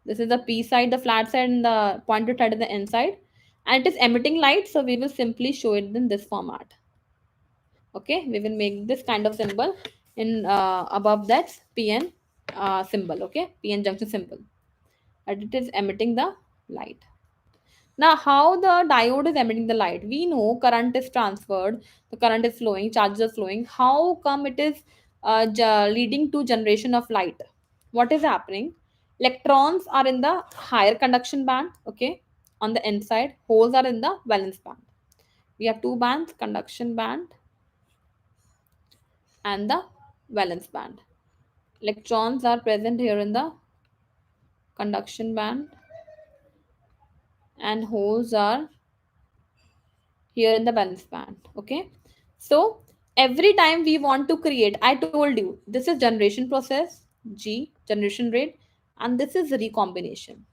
[SPEAKER 1] This is the P side, the flat side, and the pointer side is the N side. And it is emitting light, so we will simply show it in this format. Okay, we will make this kind of symbol in above that PN symbol. Okay, PN junction symbol. And it is emitting the light. Now, how the diode is emitting the light? We know current is transferred, the current is flowing, charges are flowing. How come it is leading to generation of light? What is happening? Electrons are in the higher conduction band, okay, on the inside. Holes are in the valence band. We have two bands, conduction band and the valence band. Electrons are present here in the conduction band and holes are here in the valence band. Okay, so every time we want to create, I told you this is generation process, G generation rate, and this is recombination.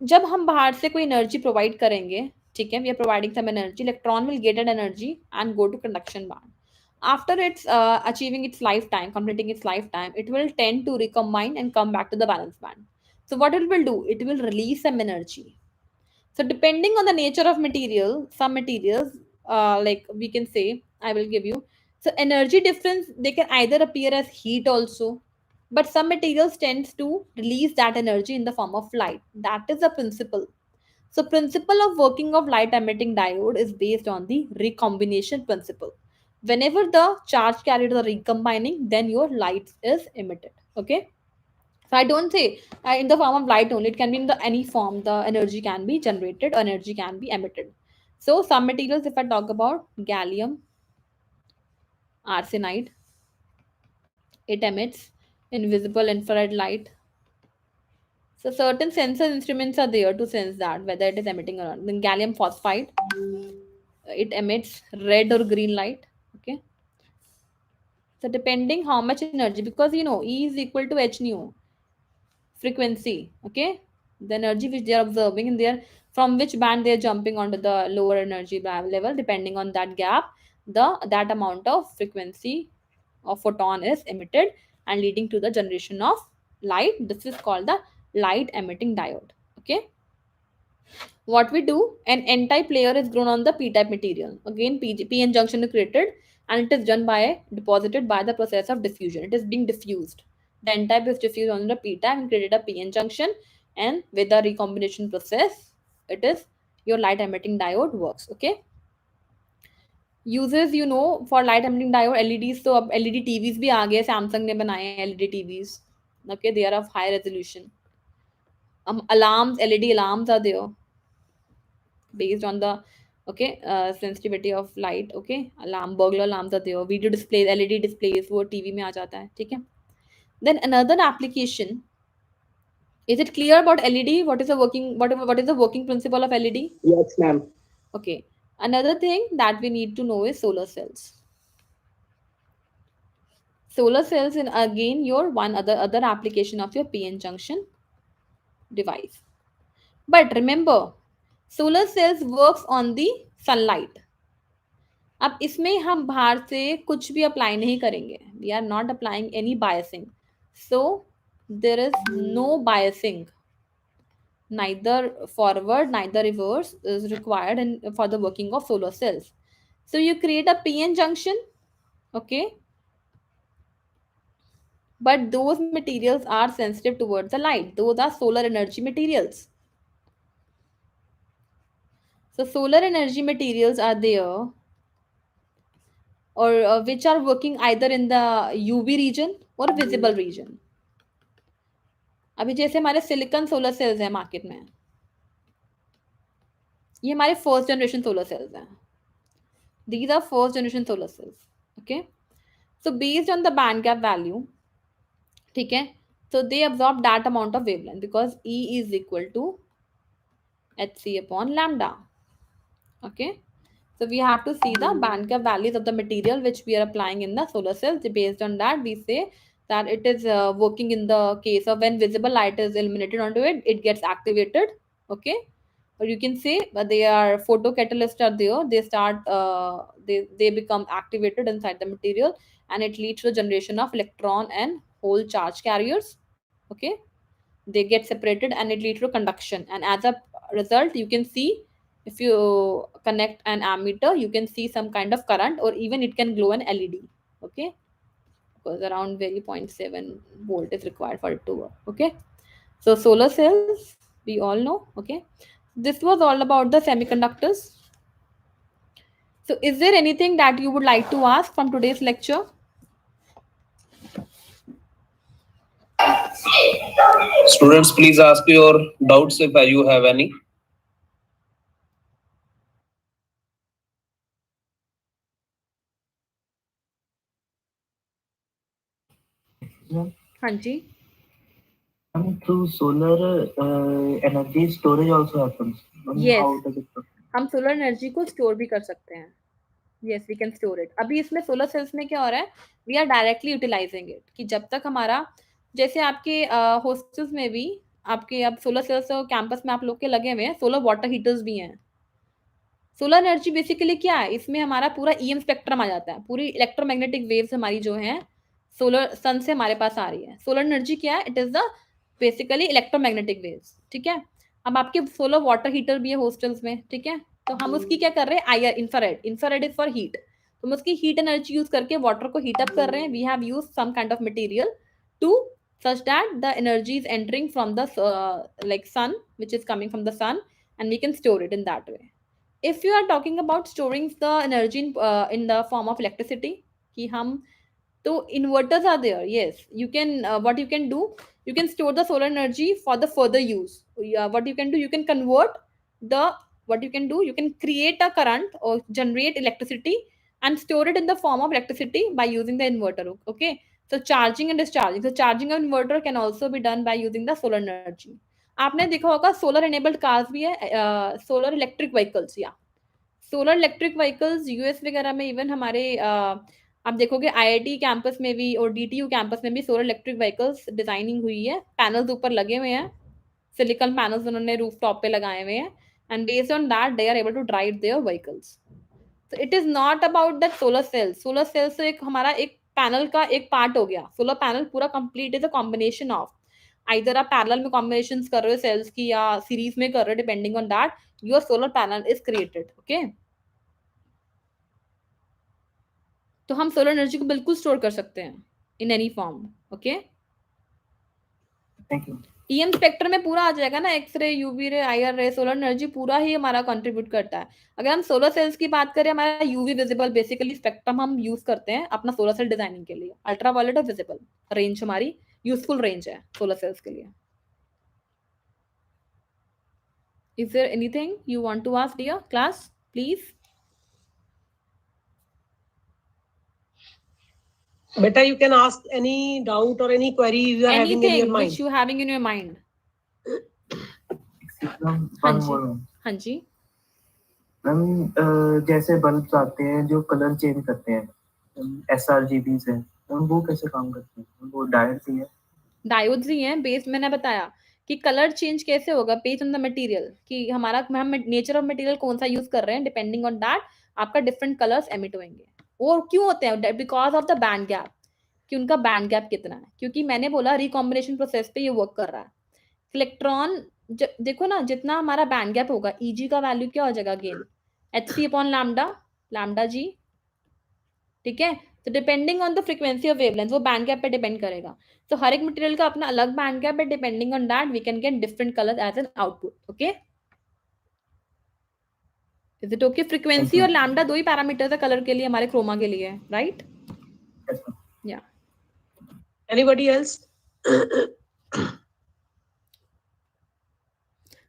[SPEAKER 1] जब हम बाहर से कोई energy provide करेंगे, ठीक है, we are providing some energy, electron will get an energy and go to conduction band. After it's achieving its lifetime, completing its lifetime, it will tend to recombine and come back to the valence band. So what it will do? It will release some energy. So depending on the nature of material, some materials, like we can say, I will give you. So energy difference, they can either appear as heat also, but some materials tends to release that energy in the form of light. That is the principle. So principle of working of light emitting diode is based on the recombination principle. Whenever the charge carriers are recombining, then your light is emitted. Okay. So I don't say in the form of light only. It can be in the any form. The energy can be generated, energy can be emitted. So some materials, if I talk about gallium arsenide, it emits invisible infrared light. So certain sensor instruments are there to sense that whether it is emitting or not. Then gallium phosphide, it emits red or green light. Okay. So depending how much energy, because you know E is equal to H nu, frequency. Okay, the energy which they are observing in there, from which band they are jumping onto the lower energy level, depending on that gap, that amount of frequency of photon is emitted and leading to the generation of light. This is called the light emitting diode. Okay, what we do, an n-type layer is grown on the p-type material. Again, p-n junction is created and it is done by deposited by the process of diffusion. It is being diffused. The n-type is diffused on the p-type and created a p-n junction, and with the recombination process, it is your light emitting diode works. Okay, uses, you know, for light emitting diode, LEDs. So अब LED TVs भी आ गए, Samsung ने बनाए हैं LED TVs. Okay, they are of high resolution. Alarms, LED alarms are there based on the, okay, sensitivity of light. Okay, alarm, burglar alarms are there. Video displays, LED displays, वो TV में आ जाता है, ठीक है. Then another application. Is it clear about LED? What is the working? What is the working principle of LED?
[SPEAKER 3] Yes, ma'am.
[SPEAKER 1] Okay. Another thing that we need to know is solar cells. Solar cells in again your one other application of your PN junction device. But remember, solar cells works on the sunlight. अब इसमें हम बाहर से कुछ भी apply नहीं करेंगे. We are not applying any biasing. So there is no biasing. Neither forward, neither reverse is required for the working of solar cells. So you create a PN junction, okay? But those materials are sensitive towards the light. Those are solar energy materials. So solar energy materials are there, or which are working either in the UV region or visible region. अभी जैसे हमारे silicon solar cells हैं market में, ये हमारे first generation solar cells हैं. These are first generation solar cells. Okay, so based on the band gap value, ठीक है, so they absorb that amount of wavelength because E is equal to hc upon lambda. Okay, so we have to see the band gap values of the material which we are applying in the solar cells. Based on that, we say that it is working in the case of when visible light is illuminated onto it, it gets activated. Okay, or you can say they are photocatalysts are there. They start they become activated inside the material, and it leads to the generation of electron and hole charge carriers. Okay, they get separated and it leads to conduction, and as a result you can see, if you connect an ammeter you can see some kind of current, or even it can glow an LED. Okay, because around very 0.7 volt is required for it to work. Okay, so solar cells we all know. Okay, this was all about the semiconductors. So is there anything that you would like to ask from today's lecture?
[SPEAKER 4] Students, please ask your doubts if you have any.
[SPEAKER 1] हाँ जी.
[SPEAKER 3] Through solar energy storage also happens.
[SPEAKER 1] Yes.
[SPEAKER 3] How does it work?
[SPEAKER 1] हम solar energy को store भी कर सकते हैं. Yes, we can store it. अभी इसमें solar cells में क्या हो रहा है, we are directly utilising it, कि जब तक हमारा, जैसे आपके हॉस्टल्स में भी आपके अब सोलर सेल्स कैंपस में आप लोग के लगे हुए हैं, सोलर वाटर हीटर्स भी हैं. सोलर एनर्जी बेसिकली क्या है, इसमें हमारा पूरा ईएम स्पेक्ट्रम आ जाता है, पूरी इलेक्ट्रोमैग्नेटिक वेव्स हमारी जो हैं सोलर सन से हमारे पास आ रही है. सोलर एनर्जी क्या है, it is the basically electromagnetic waves. ठीक है, अब आपके सोलर वाटर हीटर भी है हॉस्टल्स में. ठीक है, तो हम उसकी क्या कर रहे हैं, IR infrared. Infrared is for heat, तो हम उसकी हीट एनर्जी यूज करके वाटर को हीट अप कर रहे हैं. We have use some kind of material to such that the energy is entering from the like sun, which is coming from the sun, and we can store it in that way. If you are talking about storing the energy in the form of electricity, कि हम, तो inverters are there. Yes, you can what you can do, you can store the solar energy for the further use. What you can do, you can convert the, what you can do, you can create a current or generate electricity and store it in the form of electricity by using the inverter. Okay, so charging and discharging, so charging of inverter can also be done by using the solar energy. आपने देखा होगा solar enabled cars भी है, solar electric vehicles, या solar electric vehicles US वगैरह में. Even हमारे आप देखोगे आईआईटी कैंपस में भी और डीटीयू कैंपस में भी सोलर इलेक्ट्रिक व्हीकल्स डिजाइनिंग हुई है. पैनल्स ऊपर लगे हुए हैं, सिलिकॉन पैनल्स उन्होंने रूफ टॉप पे लगाए हुए हैं, and based on that they are able to drive their vehicles. तो it is not about that solar cells. Solar cells तो एक हमारा एक पैनल का एक पार्ट हो गया. सोलर पैनल पूरा complete is a combination of, either आप पैरेलल में कॉम्बिनेशंस कर रहे हो सेल्स की या सीरीज में कर रहे हो, depending on that your solar panel is created. Okay, तो हम सोलर एनर्जी को बिल्कुल स्टोर कर सकते हैं in any form. Okay,
[SPEAKER 3] Thank you.
[SPEAKER 1] EM spectrum में पूरा आ जाएगा ना, एक्सरे, यूवी रे, आईआर रे, सोलर एनर्जी पूरा ही हमारा कंट्रीब्यूट करता है. अगर हम सोलर सेल्स की बात करें, हमारा यूवी विजिबल बेसिकली स्पेक्ट्रम हम यूज करते हैं अपना सोलर सेल डिजाइनिंग के लिए. अल्ट्रा वायलेट और विजिबल रेंज हमारी यूजफुल रेंज है सोलर सेल्स के लिए. Is there anything you want to ask dear class, please?
[SPEAKER 2] Beta, you can ask any doubt or any query you are having in your
[SPEAKER 1] Anything
[SPEAKER 2] mind.
[SPEAKER 1] which you having in your mind.
[SPEAKER 3] Ma'am,
[SPEAKER 1] हाँ
[SPEAKER 3] one
[SPEAKER 1] जी,
[SPEAKER 3] more.
[SPEAKER 1] हाँ जी.
[SPEAKER 3] Ma'am जैसे bulb आते हैं जो colour change करते हैं, SRGBs है, वो कैसे काम करते हैं? वो डायोड ही है।
[SPEAKER 1] डायोड्स ही हैं बेस। मैंने बताया कि कलर चेंज कैसे होगा बेस्ड ऑन द मटेरियल, कि हमारा हम नेचर ऑफ मटेरियल कौन सा यूज कर रहे हैं, डिपेंडिंग ऑन दैट आपका डिफरेंट कलर्स एमिट होंगे। और क्यों होते हैं? Because of the band gap, कि उनका बैंड गैप कितना है। क्योंकि मैंने बोला रिकॉम्बिनेशन प्रोसेस पे ये वर्क कर रहा है। इलेक्ट्रॉन देखो ना, जितना हमारा बैंड गैप होगा, ईजी का वैल्यू क्या हो जाएगा again, hc upon lambda, lambda जी। ठीक है, तो depending on the frequency of wavelength वो बैंड गैप पे डिपेंड करेगा। तो हर एक मटेरियल का अपना अलग बैंड गैप है, depending on that we can get different colour as an output. Okay, is it okay? Frequency और लैम्डा दो ही पैरामीटर्स है कलर के लिए, हमारे क्रोमा के लिए, राइट? या
[SPEAKER 2] Anybody else?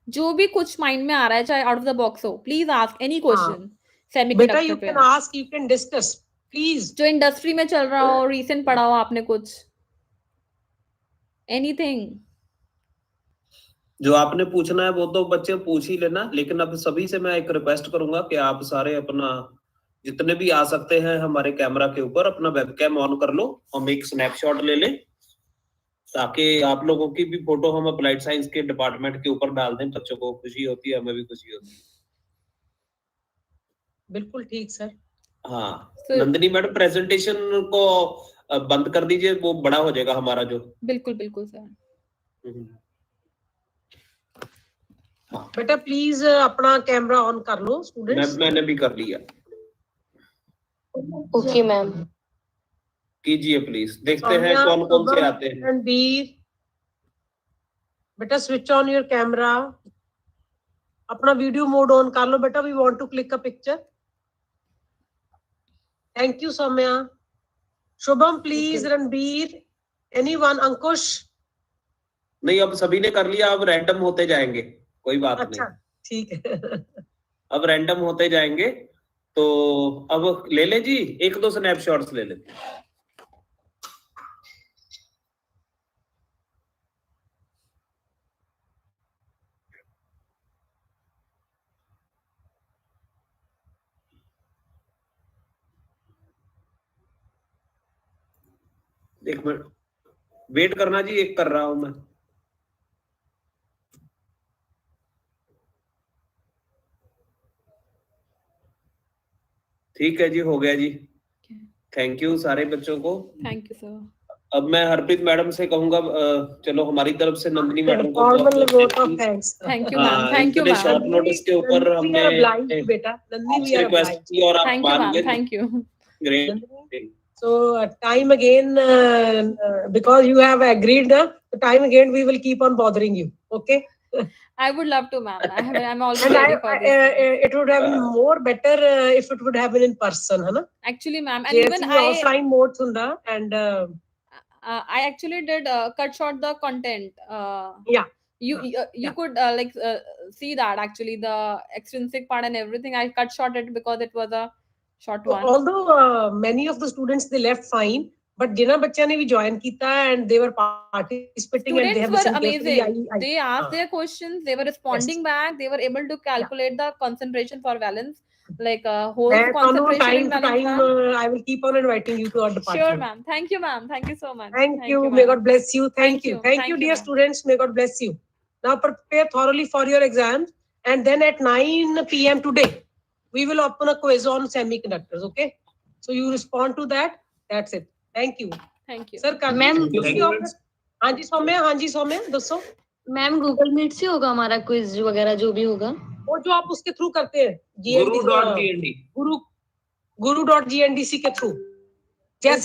[SPEAKER 1] जो भी कुछ माइंड में आ रहा है, चाहे आउट ऑफ द बॉक्स हो, please ask any question
[SPEAKER 2] Beta,
[SPEAKER 1] semiconductor
[SPEAKER 2] you
[SPEAKER 1] पे।
[SPEAKER 2] can ask, you can discuss, please.
[SPEAKER 1] जो इंडस्ट्री में चल रहा हो, रिसेंट पढ़ा हो आपने कुछ, एनीथिंग।
[SPEAKER 4] जो आपने पूछना है वो तो बच्चे पूछ ही लेना, लेकिन अब सभी से मैं एक रिक्वेस्ट करूंगा कि आप सारे अपना जितने भी आ सकते हैं हमारे कैमरा के ऊपर अपना वेबकैम ऑन कर लो, हम एक स्नैपशॉट ले लें ताकि आप लोगों की भी फोटो हम अप्लाइड साइंस के डिपार्टमेंट के ऊपर डाल दें। बच्चों को खुशी होती है, हमें भी खुशी होती है।
[SPEAKER 2] बिल्कुल ठीक सर।
[SPEAKER 4] हाँ
[SPEAKER 1] So-
[SPEAKER 4] नंदिनी मैडम प्रेजेंटेशन को बंद कर दीजिए, वो बड़ा हो जाएगा हमारा जो।
[SPEAKER 1] बिल्कुल बिल्कुल सर।
[SPEAKER 4] हाँ
[SPEAKER 2] बेटा प्लीज अपना कैमरा ऑन कर लो स्टूडेंट्स।
[SPEAKER 4] मैंने भी कर लिया।
[SPEAKER 5] Okay ma'am.
[SPEAKER 4] कीजिए प्लीज, देखते हैं कौन कौन से आते हैं।
[SPEAKER 2] रणबीर, बेटा स्विच ऑन योर कैमरा, अपना वीडियो मोड ऑन कर लो बेटा, we want to click a picture. Thank you Saumya. Shubham please, Ranbir, anyone, Ankush.
[SPEAKER 4] नहीं अब सभी ने कर लिया, अब रैंडम होते जाएंगे, कोई बात
[SPEAKER 2] अच्छा
[SPEAKER 4] नहीं,
[SPEAKER 2] ठीक है।
[SPEAKER 4] अब रैंडम होते जाएंगे। तो अब ले ले जी, एक दो स्नैपशॉट्स ले लेते हैं। एक मिनट वेट करना जी, एक कर रहा हूं मैं। ठीक है जी, हो गया जी। थैंक यू सारे बच्चों को।
[SPEAKER 1] Thank you sir.
[SPEAKER 4] अब मैं हरप्रीत मैडम से कहूंगा, चलो हमारी तरफ से नंदिनी मैडम को
[SPEAKER 2] formal vote of thanks.
[SPEAKER 1] Thank you ma'am, thank you
[SPEAKER 4] इतने
[SPEAKER 1] मैम,
[SPEAKER 4] शॉर्ट नोटिस के ऊपर हमने
[SPEAKER 2] बेटा नंदिनी वी
[SPEAKER 4] आपसे
[SPEAKER 2] आर
[SPEAKER 4] रिक्वेस्ट
[SPEAKER 2] obliged.
[SPEAKER 4] की और आप
[SPEAKER 1] थैंक यू
[SPEAKER 4] मान
[SPEAKER 1] मैम,
[SPEAKER 4] गए।
[SPEAKER 1] Thank you.
[SPEAKER 4] Great.
[SPEAKER 2] So time again, because you have agreed, time again we will keep on bothering you. Okay.
[SPEAKER 1] I would love to, ma'am. I'm also
[SPEAKER 2] And
[SPEAKER 1] ready for this.
[SPEAKER 2] it would have been more better if it would have been in person, है ना?
[SPEAKER 1] Actually, ma'am, and
[SPEAKER 2] Yes,
[SPEAKER 1] even
[SPEAKER 2] we offline mode सुनना and
[SPEAKER 1] I actually did cut short the content.
[SPEAKER 2] yeah.
[SPEAKER 1] You
[SPEAKER 2] Yeah.
[SPEAKER 1] could see that actually the extrinsic part and everything. I cut short it because it was a short one.
[SPEAKER 2] Although many of the students they left fine, but जिन्ना बच्चों ने भी join किया and they were participating and they
[SPEAKER 1] Students
[SPEAKER 2] have
[SPEAKER 1] were
[SPEAKER 2] listened carefully.
[SPEAKER 1] amazing. They asked their questions. They were responding back. They were able to calculate the concentration for valence, like whole
[SPEAKER 2] मैं
[SPEAKER 1] concentration
[SPEAKER 2] time
[SPEAKER 1] in
[SPEAKER 2] to
[SPEAKER 1] valence.
[SPEAKER 2] time
[SPEAKER 1] Ma'am.
[SPEAKER 2] I will keep on inviting you to our department.
[SPEAKER 1] Sure, ma'am. Thank you, ma'am. Thank you so much.
[SPEAKER 2] Thank you.
[SPEAKER 1] ma'am.
[SPEAKER 2] May God bless you.
[SPEAKER 1] Thank
[SPEAKER 2] Thank you.
[SPEAKER 1] you.
[SPEAKER 2] Thank
[SPEAKER 1] Thank
[SPEAKER 2] you,
[SPEAKER 1] you,
[SPEAKER 2] dear
[SPEAKER 1] ma'am.
[SPEAKER 2] students. May God bless you. Now prepare thoroughly for your exams, and then at 9 p.m. today, we will open a quiz on semiconductors. Okay? So you respond to that. That's it. Thank you.
[SPEAKER 1] Thank you.
[SPEAKER 2] Sir,
[SPEAKER 5] Ma'am,
[SPEAKER 2] हाँ जी सौम्या दसो।
[SPEAKER 5] Ma'am Google meet से होगा हमारा quiz वगैरह जो भी होगा?
[SPEAKER 2] वो जो आप उसके थ्रू करते हैं,
[SPEAKER 4] guru.gnd
[SPEAKER 2] guru.gndc के थ्रू।